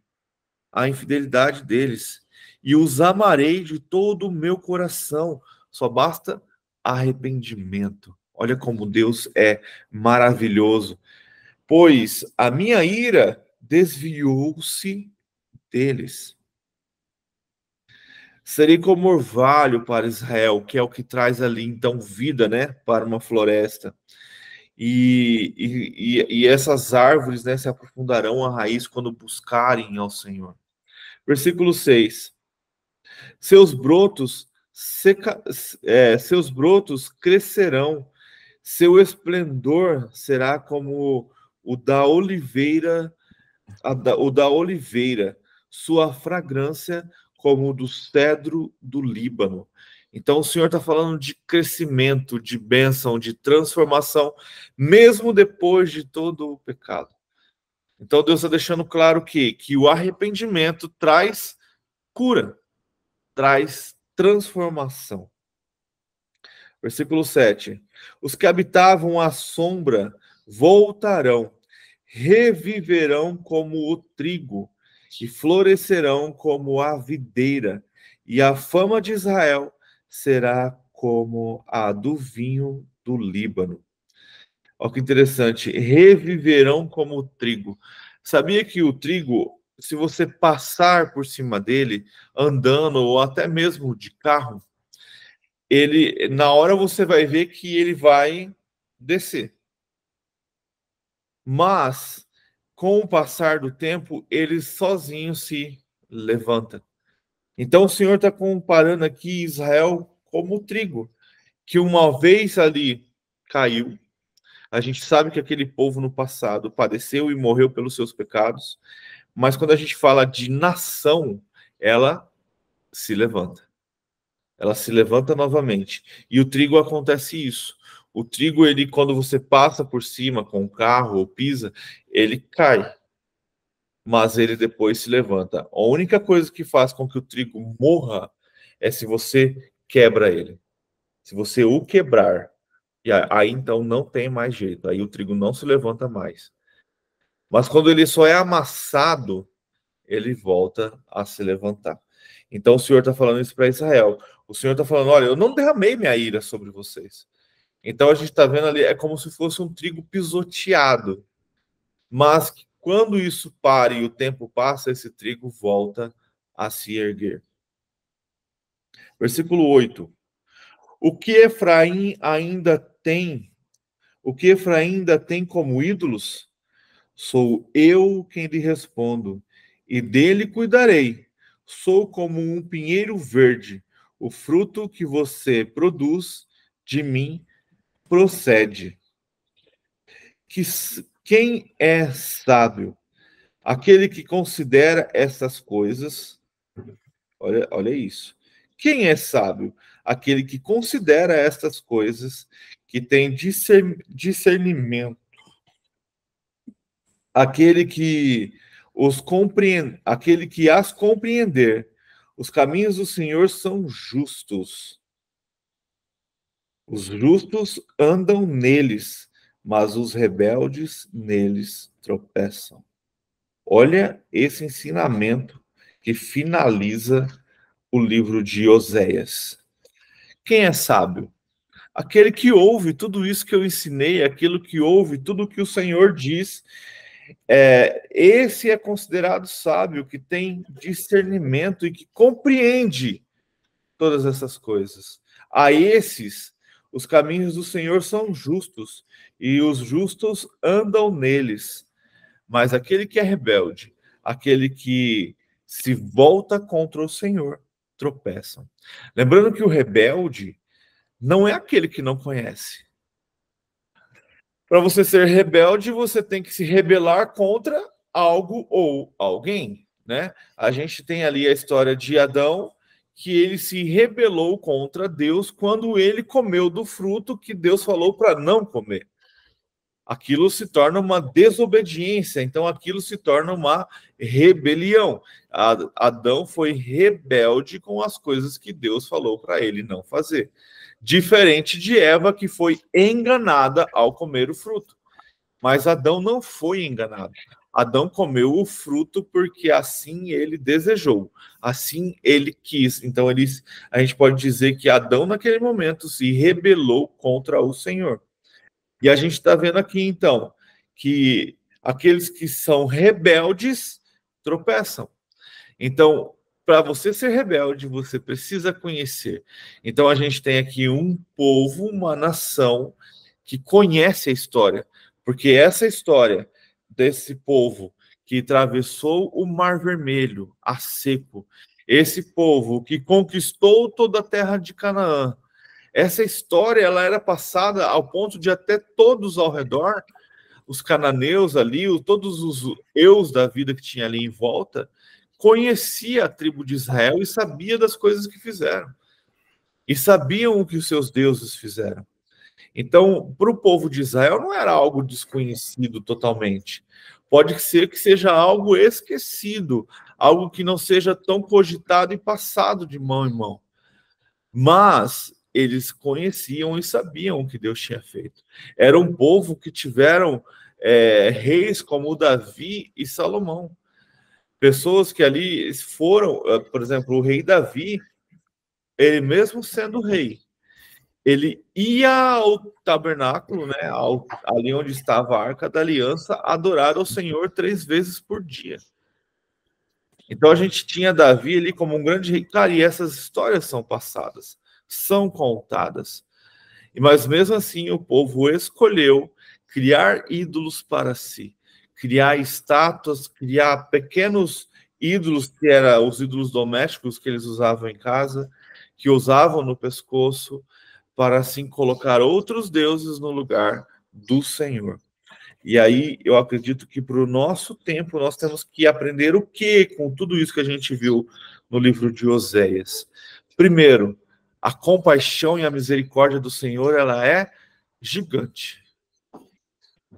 a infidelidade deles e os amarei de todo o meu coração. Só basta arrependimento. Olha como Deus é maravilhoso. Pois a minha ira desviou-se deles. Serei como orvalho para Israel, que é o que traz ali, então, vida, né, para uma floresta. E essas árvores, né, se aprofundarão a raiz quando buscarem ao Senhor. Versículo 6. Seus brotos, seus brotos crescerão, seu esplendor será como o da oliveira, o da oliveira, sua fragrância como o do cedro do Líbano. Então o Senhor está falando de crescimento, de bênção, de transformação, mesmo depois de todo o pecado. Então Deus está deixando claro que o arrependimento traz cura, traz transformação. Versículo 7. Os que habitavam a sombra voltarão, reviverão como o trigo e florescerão como a videira, e a fama de Israel será como a do vinho do Líbano. Olha que interessante, reviverão como o trigo. Sabia que o trigo, se você passar por cima dele, andando ou até mesmo de carro, ele, na hora você vai ver que ele vai descer. Mas, com o passar do tempo, ele sozinho se levanta. Então, o Senhor está comparando aqui Israel como o trigo, que uma vez ali caiu. A gente sabe que aquele povo no passado padeceu e morreu pelos seus pecados, mas quando a gente fala de nação, ela se levanta. Ela se levanta novamente. E o trigo acontece isso. O trigo, ele, quando você passa por cima com o carro ou pisa, ele cai. Mas ele depois se levanta. A única coisa que faz com que o trigo morra é se você quebra ele. Se você o quebrar, e aí então não tem mais jeito. Aí o trigo não se levanta mais. Mas quando ele só é amassado, ele volta a se levantar. Então o Senhor está falando isso para Israel. O Senhor está falando, olha, eu não derramei minha ira sobre vocês. Então a gente está vendo ali, é como se fosse um trigo pisoteado. Mas quando isso para e o tempo passa, esse trigo volta a se erguer. Versículo 8. O que Efraim ainda tem? O que Efraim ainda tem como ídolos? Sou eu quem lhe respondo, e dele cuidarei. Sou como um pinheiro verde. O fruto que você produz de mim procede. Quem é sábio? Aquele que considera essas coisas. Olha isso. Quem é sábio? Aquele que considera estas coisas, que tem discernimento. Aquele que aquele que as compreender. Os caminhos do Senhor são justos. Os justos andam neles, mas os rebeldes neles tropeçam. Olha esse ensinamento que finaliza o livro de Oséias. Quem é sábio? Aquele que ouve tudo isso que eu ensinei, aquilo que ouve tudo que o Senhor diz Esse é considerado sábio, que tem discernimento e que compreende todas essas coisas. A esses, os caminhos do Senhor são justos, e os justos andam neles. Mas aquele que é rebelde, aquele que se volta contra o Senhor, tropeçam. Lembrando que o rebelde não é aquele que não conhece. Para você ser rebelde, você tem que se rebelar contra algo ou alguém, né? A gente tem ali a história de Adão, que ele se rebelou contra Deus quando ele comeu do fruto que Deus falou para não comer. Aquilo se torna uma desobediência, então aquilo se torna uma rebelião. Adão foi rebelde com as coisas que Deus falou para ele não fazer. Diferente de Eva, que foi enganada ao comer o fruto. Mas Adão não foi enganado. Adão comeu o fruto porque assim ele desejou, assim ele quis. Então a gente pode dizer que Adão naquele momento se rebelou contra o Senhor. E a gente está vendo aqui, então, que aqueles que são rebeldes tropeçam. Então, para você ser rebelde, você precisa conhecer. Então, a gente tem aqui um povo, uma nação que conhece a história. Porque essa história desse povo que atravessou o Mar Vermelho a seco, esse povo que conquistou toda a terra de Canaã, essa história ela era passada ao ponto de até todos ao redor, os cananeus ali, todos os eus da vida que tinha ali em volta, conhecia a tribo de Israel e sabia das coisas que fizeram. E sabiam o que os seus deuses fizeram. Então, para o povo de Israel não era algo desconhecido totalmente. Pode ser que seja algo esquecido, algo que não seja tão cogitado e passado de mão em mão. Mas eles conheciam e sabiam o que Deus tinha feito. Era um povo que tiveram reis como Davi e Salomão. Pessoas que ali foram, por exemplo, o rei Davi, ele mesmo sendo rei, ele ia ao tabernáculo, né, ali onde estava a Arca da Aliança, adorar ao Senhor 3 vezes por dia. Então a gente tinha Davi ali como um grande rei. Cara, e essas histórias são passadas, são contadas. Mas mesmo assim o povo escolheu criar ídolos para si, criar estátuas, criar pequenos ídolos, que eram os ídolos domésticos que eles usavam em casa, que usavam no pescoço, para assim colocar outros deuses no lugar do Senhor. E aí eu acredito que para o nosso tempo nós temos que aprender o que com tudo isso que a gente viu no livro de Oséias. Primeiro, a compaixão e a misericórdia do Senhor, ela é gigante.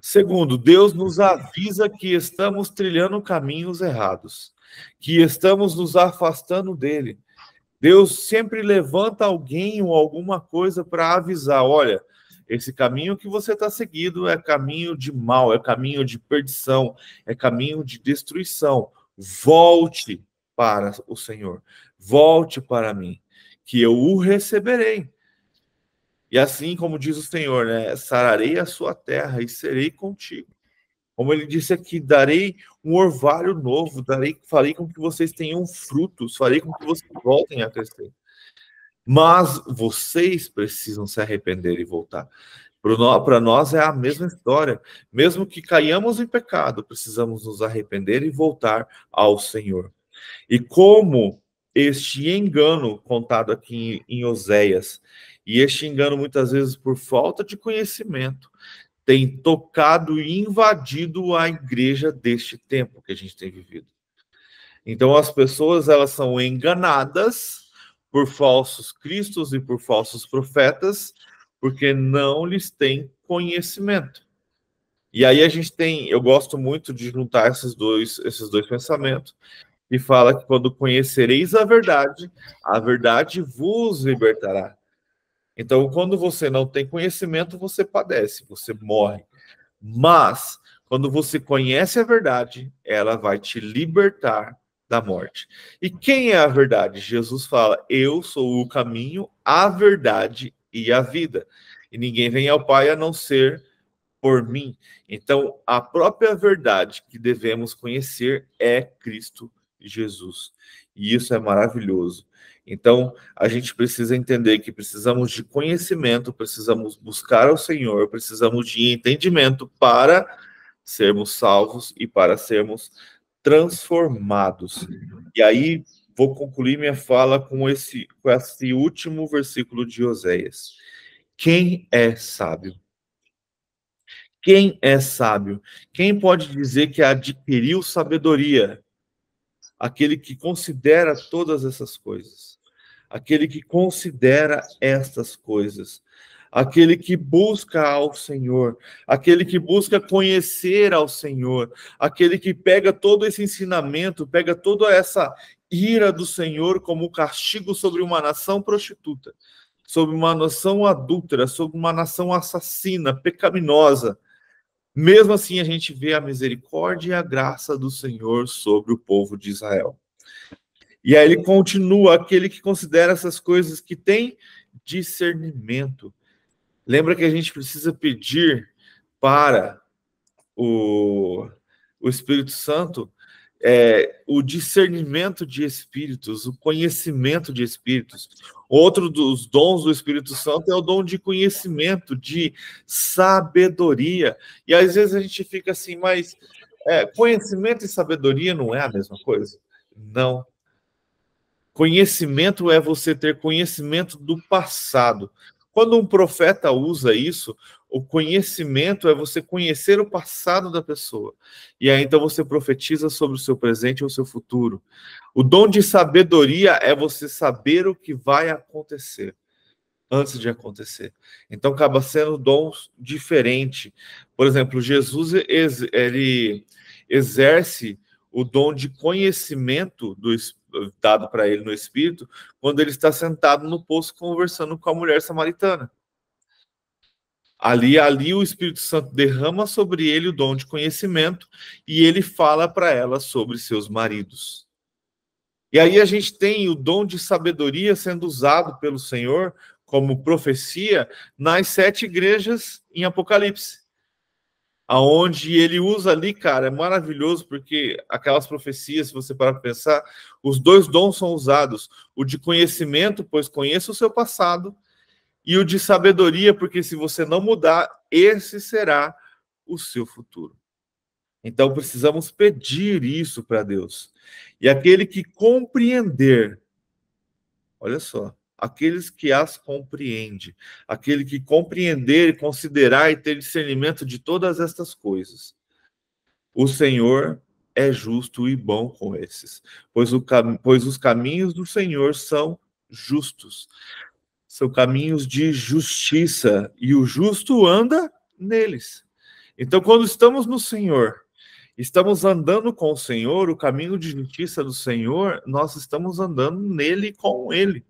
Segundo, Deus nos avisa que estamos trilhando caminhos errados, que estamos nos afastando dele. Deus sempre levanta alguém ou alguma coisa para avisar, olha, esse caminho que você está seguindo é caminho de mal, é caminho de perdição, é caminho de destruição. Volte para o Senhor, volte para mim, que eu o receberei. E assim como diz o Senhor, né, sararei a sua terra e serei contigo. Como ele disse aqui, darei um orvalho novo, farei com que vocês tenham frutos, farei com que vocês voltem a crescer. Mas vocês precisam se arrepender e voltar. Para nós é a mesma história. Mesmo que caiamos em pecado, precisamos nos arrepender e voltar ao Senhor. E como este engano contado aqui em Oséias, e este engano muitas vezes por falta de conhecimento, tem tocado e invadido a igreja deste tempo que a gente tem vivido. Então as pessoas elas são enganadas por falsos cristos e por falsos profetas, porque não lhes tem conhecimento. E aí a gente tem, eu gosto muito de juntar esses dois pensamentos, e fala que quando conhecereis a verdade vos libertará. Então, quando você não tem conhecimento, você padece, você morre. Mas, quando você conhece a verdade, ela vai te libertar da morte. E quem é a verdade? Jesus fala, eu sou o caminho, a verdade e a vida. E ninguém vem ao Pai a não ser por mim. Então, a própria verdade que devemos conhecer é Cristo Jesus. E isso é maravilhoso. Então, a gente precisa entender que precisamos de conhecimento, precisamos buscar ao Senhor, precisamos de entendimento para sermos salvos e para sermos transformados. E aí, vou concluir minha fala com esse último versículo de Oséias. Quem é sábio? Quem é sábio? Quem pode dizer que adquiriu sabedoria? Aquele que considera todas essas coisas. Aquele que considera estas coisas. Aquele que busca ao Senhor. Aquele que busca conhecer ao Senhor. Aquele que pega todo esse ensinamento, pega toda essa ira do Senhor como castigo sobre uma nação prostituta, sobre uma nação adúltera, sobre uma nação assassina, pecaminosa. Mesmo assim, a gente vê a misericórdia e a graça do Senhor sobre o povo de Israel. E aí ele continua, aquele que considera essas coisas, que tem discernimento. Lembra que a gente precisa pedir para o Espírito Santo o discernimento de espíritos, o conhecimento de espíritos. Outro dos dons do Espírito Santo é o dom de conhecimento, de sabedoria. E às vezes a gente fica assim, mas conhecimento e sabedoria não é a mesma coisa? Não. Conhecimento é você ter conhecimento do passado. Quando um profeta usa isso, o conhecimento é você conhecer o passado da pessoa. E aí, então, você profetiza sobre o seu presente ou o seu futuro. O dom de sabedoria é você saber o que vai acontecer antes de acontecer. Então, acaba sendo dons diferentes. Por exemplo, Jesus, ele exerce o dom de conhecimento dado para ele no Espírito, quando ele está sentado no poço conversando com a mulher samaritana. Ali o Espírito Santo derrama sobre ele o dom de conhecimento e ele fala para ela sobre seus maridos. E aí a gente tem o dom de sabedoria sendo usado pelo Senhor como profecia nas 7 igrejas em Apocalipse. Aonde ele usa ali, cara, é maravilhoso, porque aquelas profecias, se você parar para pensar, os 2 dons são usados. O de conhecimento, pois conheça o seu passado, e o de sabedoria, porque se você não mudar, esse será o seu futuro. Então, precisamos pedir isso para Deus. E aquele que compreender, olha só, aqueles que as compreende, aquele que compreender, considerar e ter discernimento de todas estas coisas, o Senhor é justo e bom com esses, pois os caminhos do Senhor são justos. São caminhos de justiça, e o justo anda neles. Então, quando estamos no Senhor, estamos andando com o Senhor, o caminho de justiça do Senhor, nós estamos andando nele e com ele.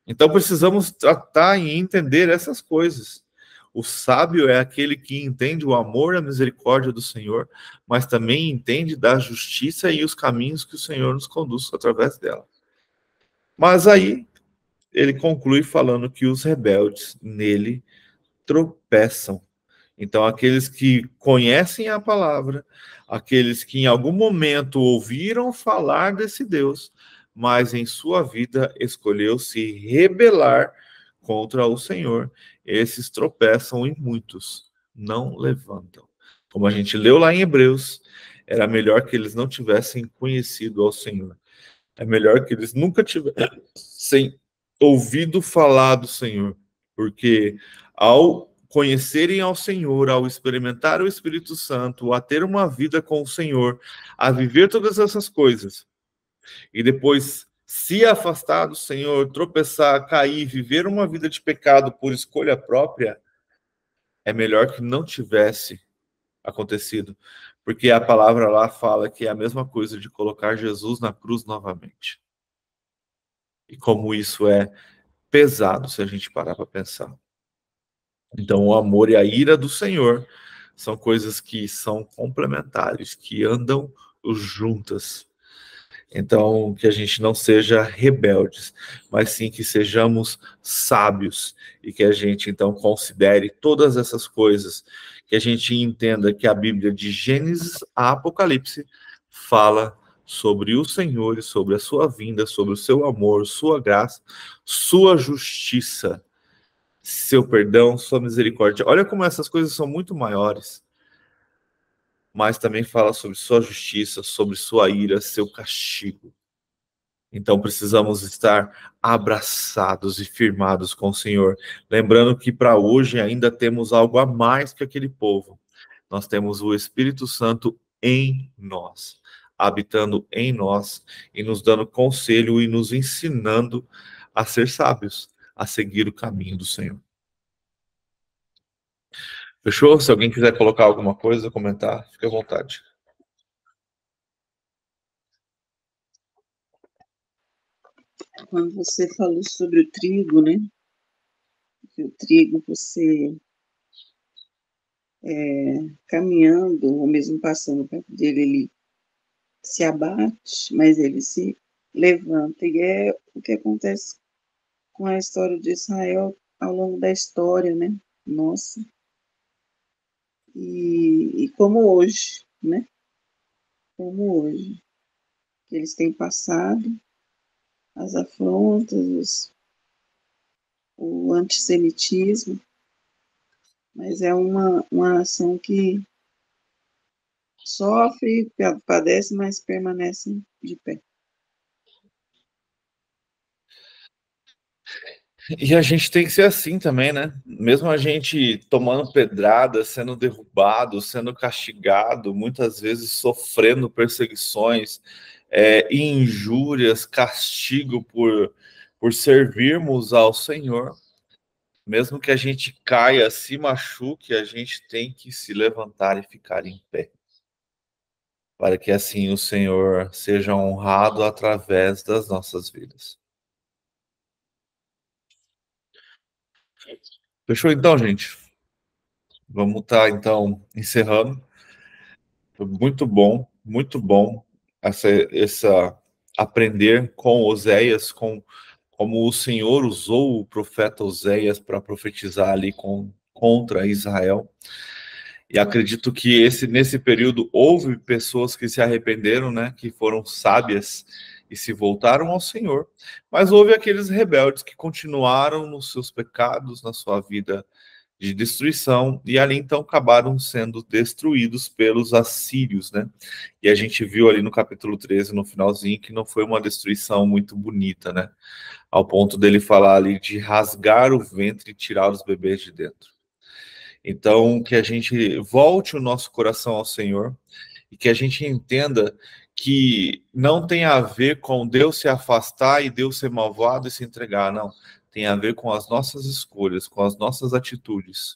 Então, precisamos tratar e entender essas coisas. O sábio é aquele que entende o amor e a misericórdia do Senhor, mas também entende da justiça e os caminhos que o Senhor nos conduz através dela. Mas aí, ele conclui falando que os rebeldes nele tropeçam. Então, aqueles que conhecem a palavra, aqueles que em algum momento ouviram falar desse Deus, mas em sua vida escolheu se rebelar contra o Senhor, esses tropeçam e muitos não levantam. Como a gente leu lá em Hebreus, era melhor que eles não tivessem conhecido ao Senhor. É melhor que eles nunca tivessem ouvido falar do Senhor, porque ao conhecerem ao Senhor, ao experimentar o Espírito Santo, a ter uma vida com o Senhor, a viver todas essas coisas, e depois se afastar do Senhor, tropeçar, cair, viver uma vida de pecado por escolha própria, é melhor que não tivesse acontecido, porque a palavra lá fala que é a mesma coisa de colocar Jesus na cruz novamente. E como isso é pesado se a gente parar para pensar. Então, o amor e a ira do Senhor são coisas que são complementares, que andam juntas. Então, que a gente não seja rebeldes, mas sim que sejamos sábios e que a gente, então, considere todas essas coisas que a gente entenda que a Bíblia, de Gênesis a Apocalipse, fala sobre o Senhor e sobre a sua vinda, sobre o seu amor, sua graça, sua justiça, seu perdão, sua misericórdia. Olha como essas coisas são muito maiores, mas também fala sobre sua justiça, sobre sua ira, seu castigo. Então precisamos estar abraçados e firmados com o Senhor. Lembrando que para hoje ainda temos algo a mais que aquele povo. Nós temos o Espírito Santo em nós, habitando em nós e nos dando conselho e nos ensinando a ser sábios, a seguir o caminho do Senhor. Fechou? Se alguém quiser colocar alguma coisa, comentar, fique à vontade. Quando você falou sobre o trigo, né? Que o trigo, você caminhando, ou mesmo passando perto dele, ele se abate, mas ele se levanta. E é o que acontece com a história de Israel ao longo da história, né? Nossa. E como hoje, né? Como hoje. Eles têm passado as afrontas, o antissemitismo, mas é uma nação que sofre, padece, mas permanece de pé. E a gente tem que ser assim também, né? Mesmo a gente tomando pedrada, sendo derrubado, sendo castigado, muitas vezes sofrendo perseguições, injúrias, castigo por servirmos ao Senhor. Mesmo que a gente caia, se machuque, a gente tem que se levantar e ficar em pé. Para que assim o Senhor seja honrado através das nossas vidas. Fechou então, gente? Vamos estar, então, encerrando. Foi muito bom essa aprender com Oséias, como o Senhor usou o profeta Oséias para profetizar ali contra Israel. E acredito que nesse período houve pessoas que se arrependeram, né, que foram sábias e se voltaram ao Senhor. Mas houve aqueles rebeldes que continuaram nos seus pecados, na sua vida de destruição, e ali então acabaram sendo destruídos pelos assírios, né? E a gente viu ali no capítulo 13, no finalzinho, que não foi uma destruição muito bonita, né? Ao ponto dele falar ali de rasgar o ventre e tirar os bebês de dentro. Então, que a gente volte o nosso coração ao Senhor e que a gente entenda que não tem a ver com Deus se afastar e Deus ser malvado e se entregar, não. Tem a ver com as nossas escolhas, com as nossas atitudes.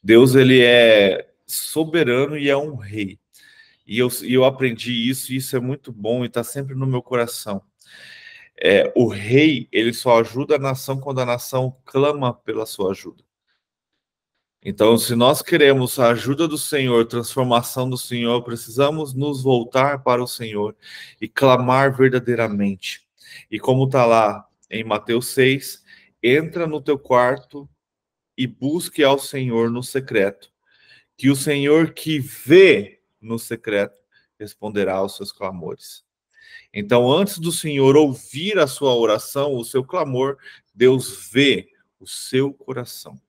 Deus, ele é soberano e é um rei. E eu aprendi isso, e isso é muito bom e está sempre no meu coração. O rei, ele só ajuda a nação quando a nação clama pela sua ajuda. Então, se nós queremos a ajuda do Senhor, transformação do Senhor, precisamos nos voltar para o Senhor e clamar verdadeiramente. E como está lá em Mateus 6, entra no teu quarto e busque ao Senhor no secreto, que o Senhor que vê no secreto responderá aos seus clamores. Então, antes do Senhor ouvir a sua oração, o seu clamor, Deus vê o seu coração.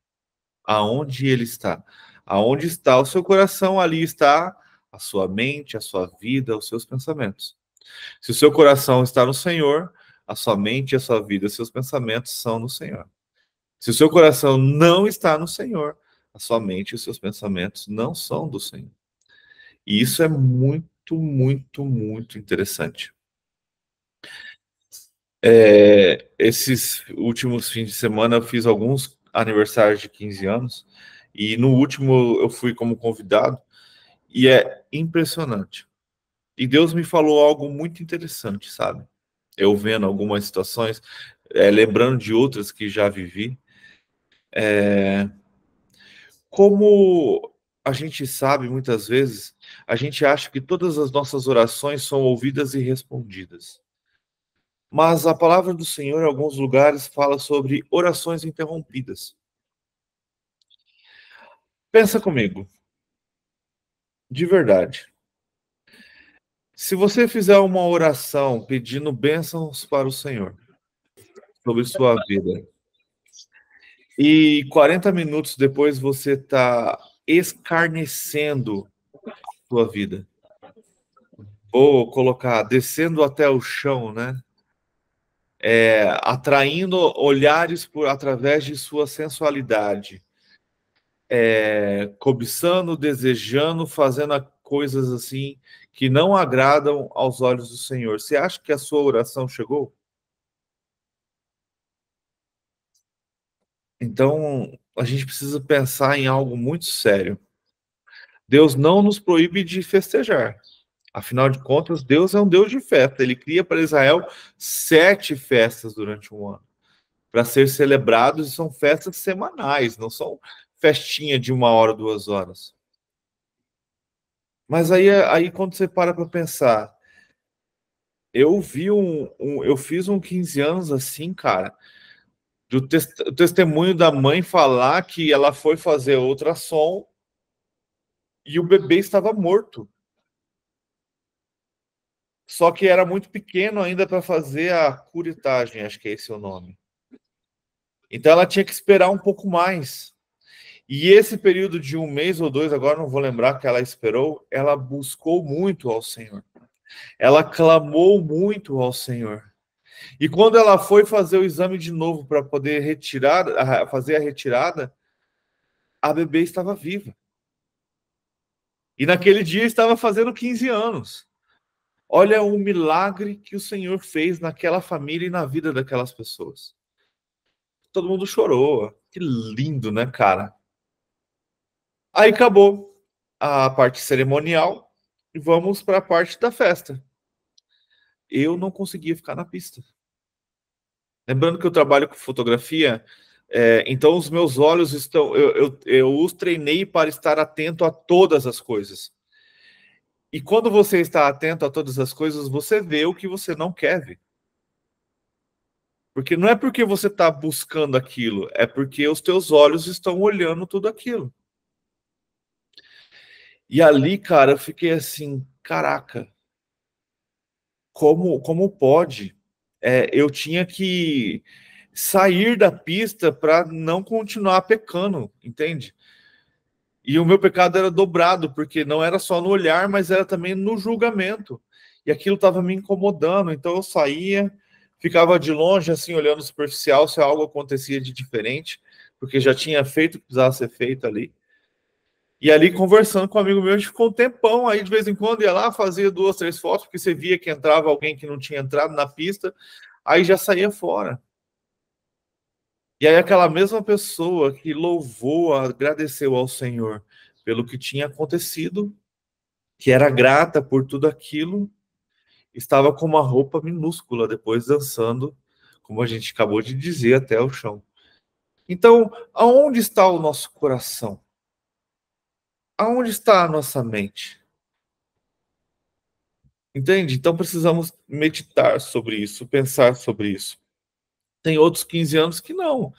Aonde ele está? Aonde está o seu coração, ali está a sua mente, a sua vida, os seus pensamentos. Se o seu coração está no Senhor, a sua mente, a sua vida, os seus pensamentos são no Senhor. Se o seu coração não está no Senhor, a sua mente e os seus pensamentos não são do Senhor. E isso é muito, muito, muito interessante. Esses últimos fins de semana eu fiz alguns aniversários de 15 anos e no último eu fui como convidado e é impressionante. E Deus me falou algo muito interessante, sabe? Eu vendo algumas situações, lembrando de outras que já vivi, como a gente sabe muitas vezes, a gente acha que todas as nossas orações são ouvidas e respondidas. Mas a palavra do Senhor, em alguns lugares, fala sobre orações interrompidas. Pensa comigo, de verdade. Se você fizer uma oração pedindo bênçãos para o Senhor sobre sua vida, e 40 minutos depois você está escarnecendo sua vida, ou colocar descendo até o chão, né? Atraindo olhares através de sua sensualidade, cobiçando, desejando, fazendo coisas assim que não agradam aos olhos do Senhor. Você acha que a sua oração chegou? Então, a gente precisa pensar em algo muito sério. Deus não nos proíbe de festejar. Afinal de contas, Deus é um Deus de festa. Ele cria para Israel 7 festas durante um ano, para ser celebrados, e são festas semanais, não são festinha de 1 hora, 2 horas. Mas aí quando você para pensar, eu fiz um 15 anos assim, cara, o testemunho da mãe falar que ela foi fazer ultrassom e o bebê estava morto. Só que era muito pequeno ainda para fazer a curetagem, acho que é esse o nome. Então ela tinha que esperar um pouco mais. E esse período de 1 mês ou 2, agora não vou lembrar que ela esperou, ela buscou muito ao Senhor. Ela clamou muito ao Senhor. E quando ela foi fazer o exame de novo para poder fazer a retirada, a bebê estava viva. E naquele dia estava fazendo 15 anos. Olha o milagre que o Senhor fez naquela família e na vida daquelas pessoas. Todo mundo chorou. Que lindo, né, cara? Aí acabou a parte cerimonial e vamos para a parte da festa. Eu não conseguia ficar na pista. Lembrando que eu trabalho com fotografia, então os meus olhos estão... Eu os treinei para estar atento a todas as coisas. E quando você está atento a todas as coisas, você vê o que você não quer ver. Porque não é porque você está buscando aquilo, é porque os teus olhos estão olhando tudo aquilo. E ali, cara, eu fiquei assim, caraca, como pode? Eu tinha que sair da pista para não continuar pecando, entende? E o meu pecado era dobrado, porque não era só no olhar, mas era também no julgamento. E aquilo estava me incomodando, então eu saía, ficava de longe, assim, olhando superficial, se algo acontecia de diferente, porque já tinha feito o que precisava ser feito ali. E ali, conversando com um amigo meu, a gente ficou um tempão, aí de vez em quando ia lá, fazia 2, 3 fotos, porque você via que entrava alguém que não tinha entrado na pista, aí já saía fora. E aí aquela mesma pessoa que louvou, agradeceu ao Senhor pelo que tinha acontecido, que era grata por tudo aquilo, estava com uma roupa minúscula depois dançando, como a gente acabou de dizer, até o chão. Então, aonde está o nosso coração? Aonde está a nossa mente? Entende? Então precisamos meditar sobre isso, pensar sobre isso. Tem outros 15 anos que não,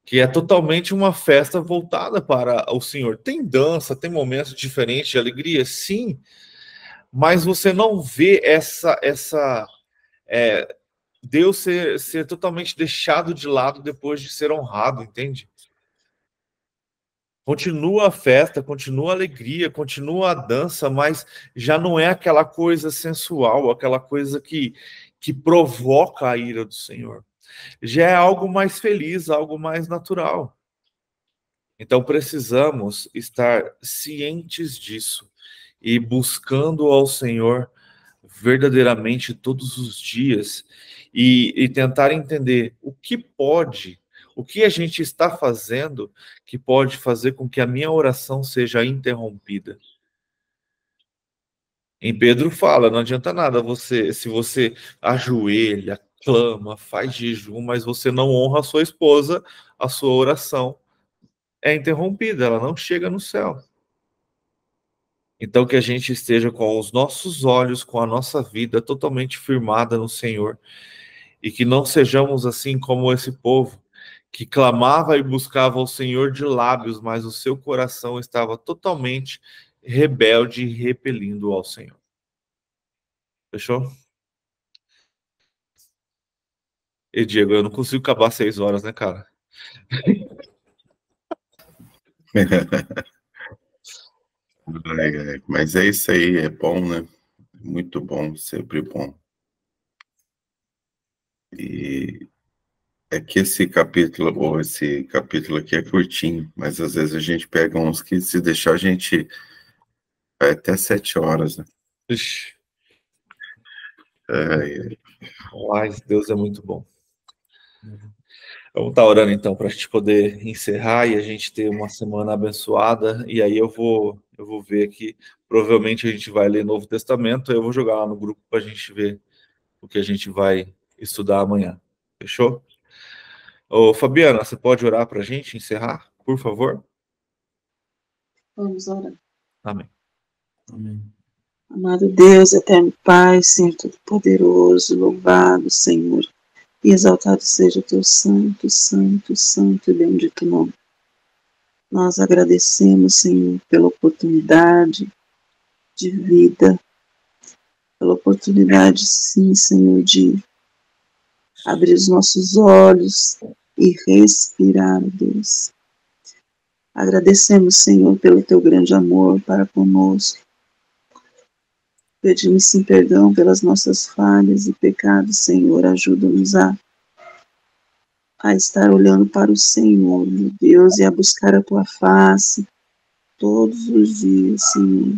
que é totalmente uma festa voltada para o Senhor. Tem dança, tem momentos diferentes de alegria, sim, mas você não vê Deus ser totalmente deixado de lado depois de ser honrado, entende? Continua a festa, continua a alegria, continua a dança, mas já não é aquela coisa sensual, aquela coisa que provoca a ira do Senhor. Já é algo mais feliz, algo mais natural. Então precisamos estar cientes disso e buscando ao Senhor verdadeiramente todos os dias e tentar entender o que a gente está fazendo que pode fazer com que a minha oração seja interrompida. Em Pedro fala, não adianta nada se você ajoelha, clama, faz jejum, mas você não honra a sua esposa, a sua oração é interrompida, ela não chega no céu. Então que a gente esteja com os nossos olhos, com a nossa vida totalmente firmada no Senhor, e que não sejamos assim como esse povo, que clamava e buscava ao Senhor de lábios, mas o seu coração estava totalmente rebelde e repelindo ao Senhor. Fechou? E Diego, eu não consigo acabar 6 horas, né, cara? Mas é isso aí, é bom, né? Muito bom, sempre bom. E é que esse capítulo aqui é curtinho, mas às vezes a gente pega uns que, se deixar, a gente vai até 7 horas, né? Ixi, É, mas Deus é muito bom. Vamos estar orando então para a gente poder encerrar e a gente ter uma semana abençoada. E aí eu vou ver aqui. Provavelmente a gente vai ler Novo Testamento. Eu vou jogar lá no grupo para a gente ver o que a gente vai estudar amanhã. Fechou? Ô, Fabiana, você pode orar para a gente encerrar, por favor? Vamos orar. Amém. Amém. Amado Deus, eterno Pai, Senhor Todo-Poderoso, louvado, Senhor, e exaltado seja o teu santo, santo, santo e bendito nome. Nós agradecemos, Senhor, pela oportunidade de vida, pela oportunidade, sim, Senhor, de abrir os nossos olhos e respirar, Deus. Agradecemos, Senhor, pelo teu grande amor para conosco. Pedimos sim perdão pelas nossas falhas e pecados, Senhor. Ajuda-nos a estar olhando para o Senhor, meu Deus, e a buscar a tua face todos os dias, Senhor,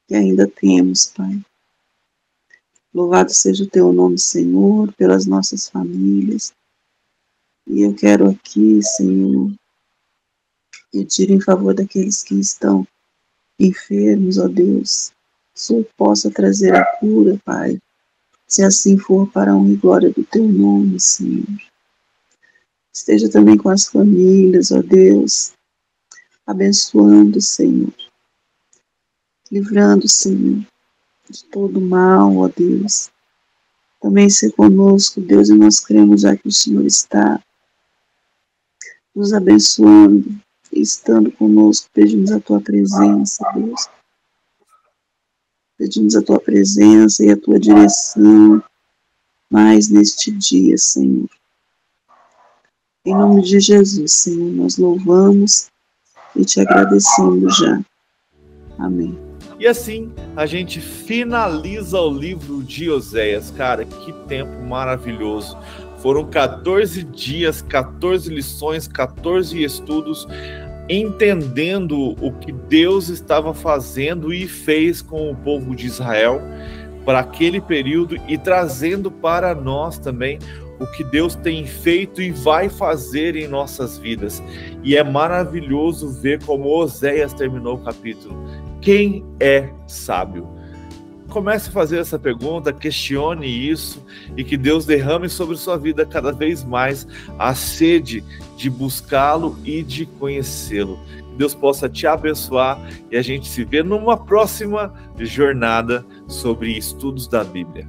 que ainda temos, Pai. Louvado seja o teu nome, Senhor, pelas nossas famílias. E eu quero aqui, Senhor, pedir em favor daqueles que estão enfermos, ó Deus. Que o Senhor possa trazer a cura, Pai, se assim for, para a honra e glória do teu nome, Senhor. Esteja também com as famílias, ó Deus, abençoando, Senhor, livrando, Senhor, de todo mal, ó Deus. Também ser conosco, Deus, e nós cremos já que o Senhor está nos abençoando e estando conosco. Pedimos a tua presença, Deus. Pedimos a tua presença e a tua direção mais neste dia, Senhor. Em nome de Jesus, Senhor, nós louvamos e te agradecemos já. Amém. E assim a gente finaliza o livro de Oséias. Cara, que tempo maravilhoso. Foram 14 dias, 14 lições, 14 estudos, entendendo o que Deus estava fazendo e fez com o povo de Israel para aquele período e trazendo para nós também o que Deus tem feito e vai fazer em nossas vidas. E é maravilhoso ver como Oséias terminou o capítulo. Quem é sábio? Comece a fazer essa pergunta, questione isso e que Deus derrame sobre sua vida cada vez mais a sede de buscá-lo e de conhecê-lo. Que Deus possa te abençoar e a gente se vê numa próxima jornada sobre estudos da Bíblia.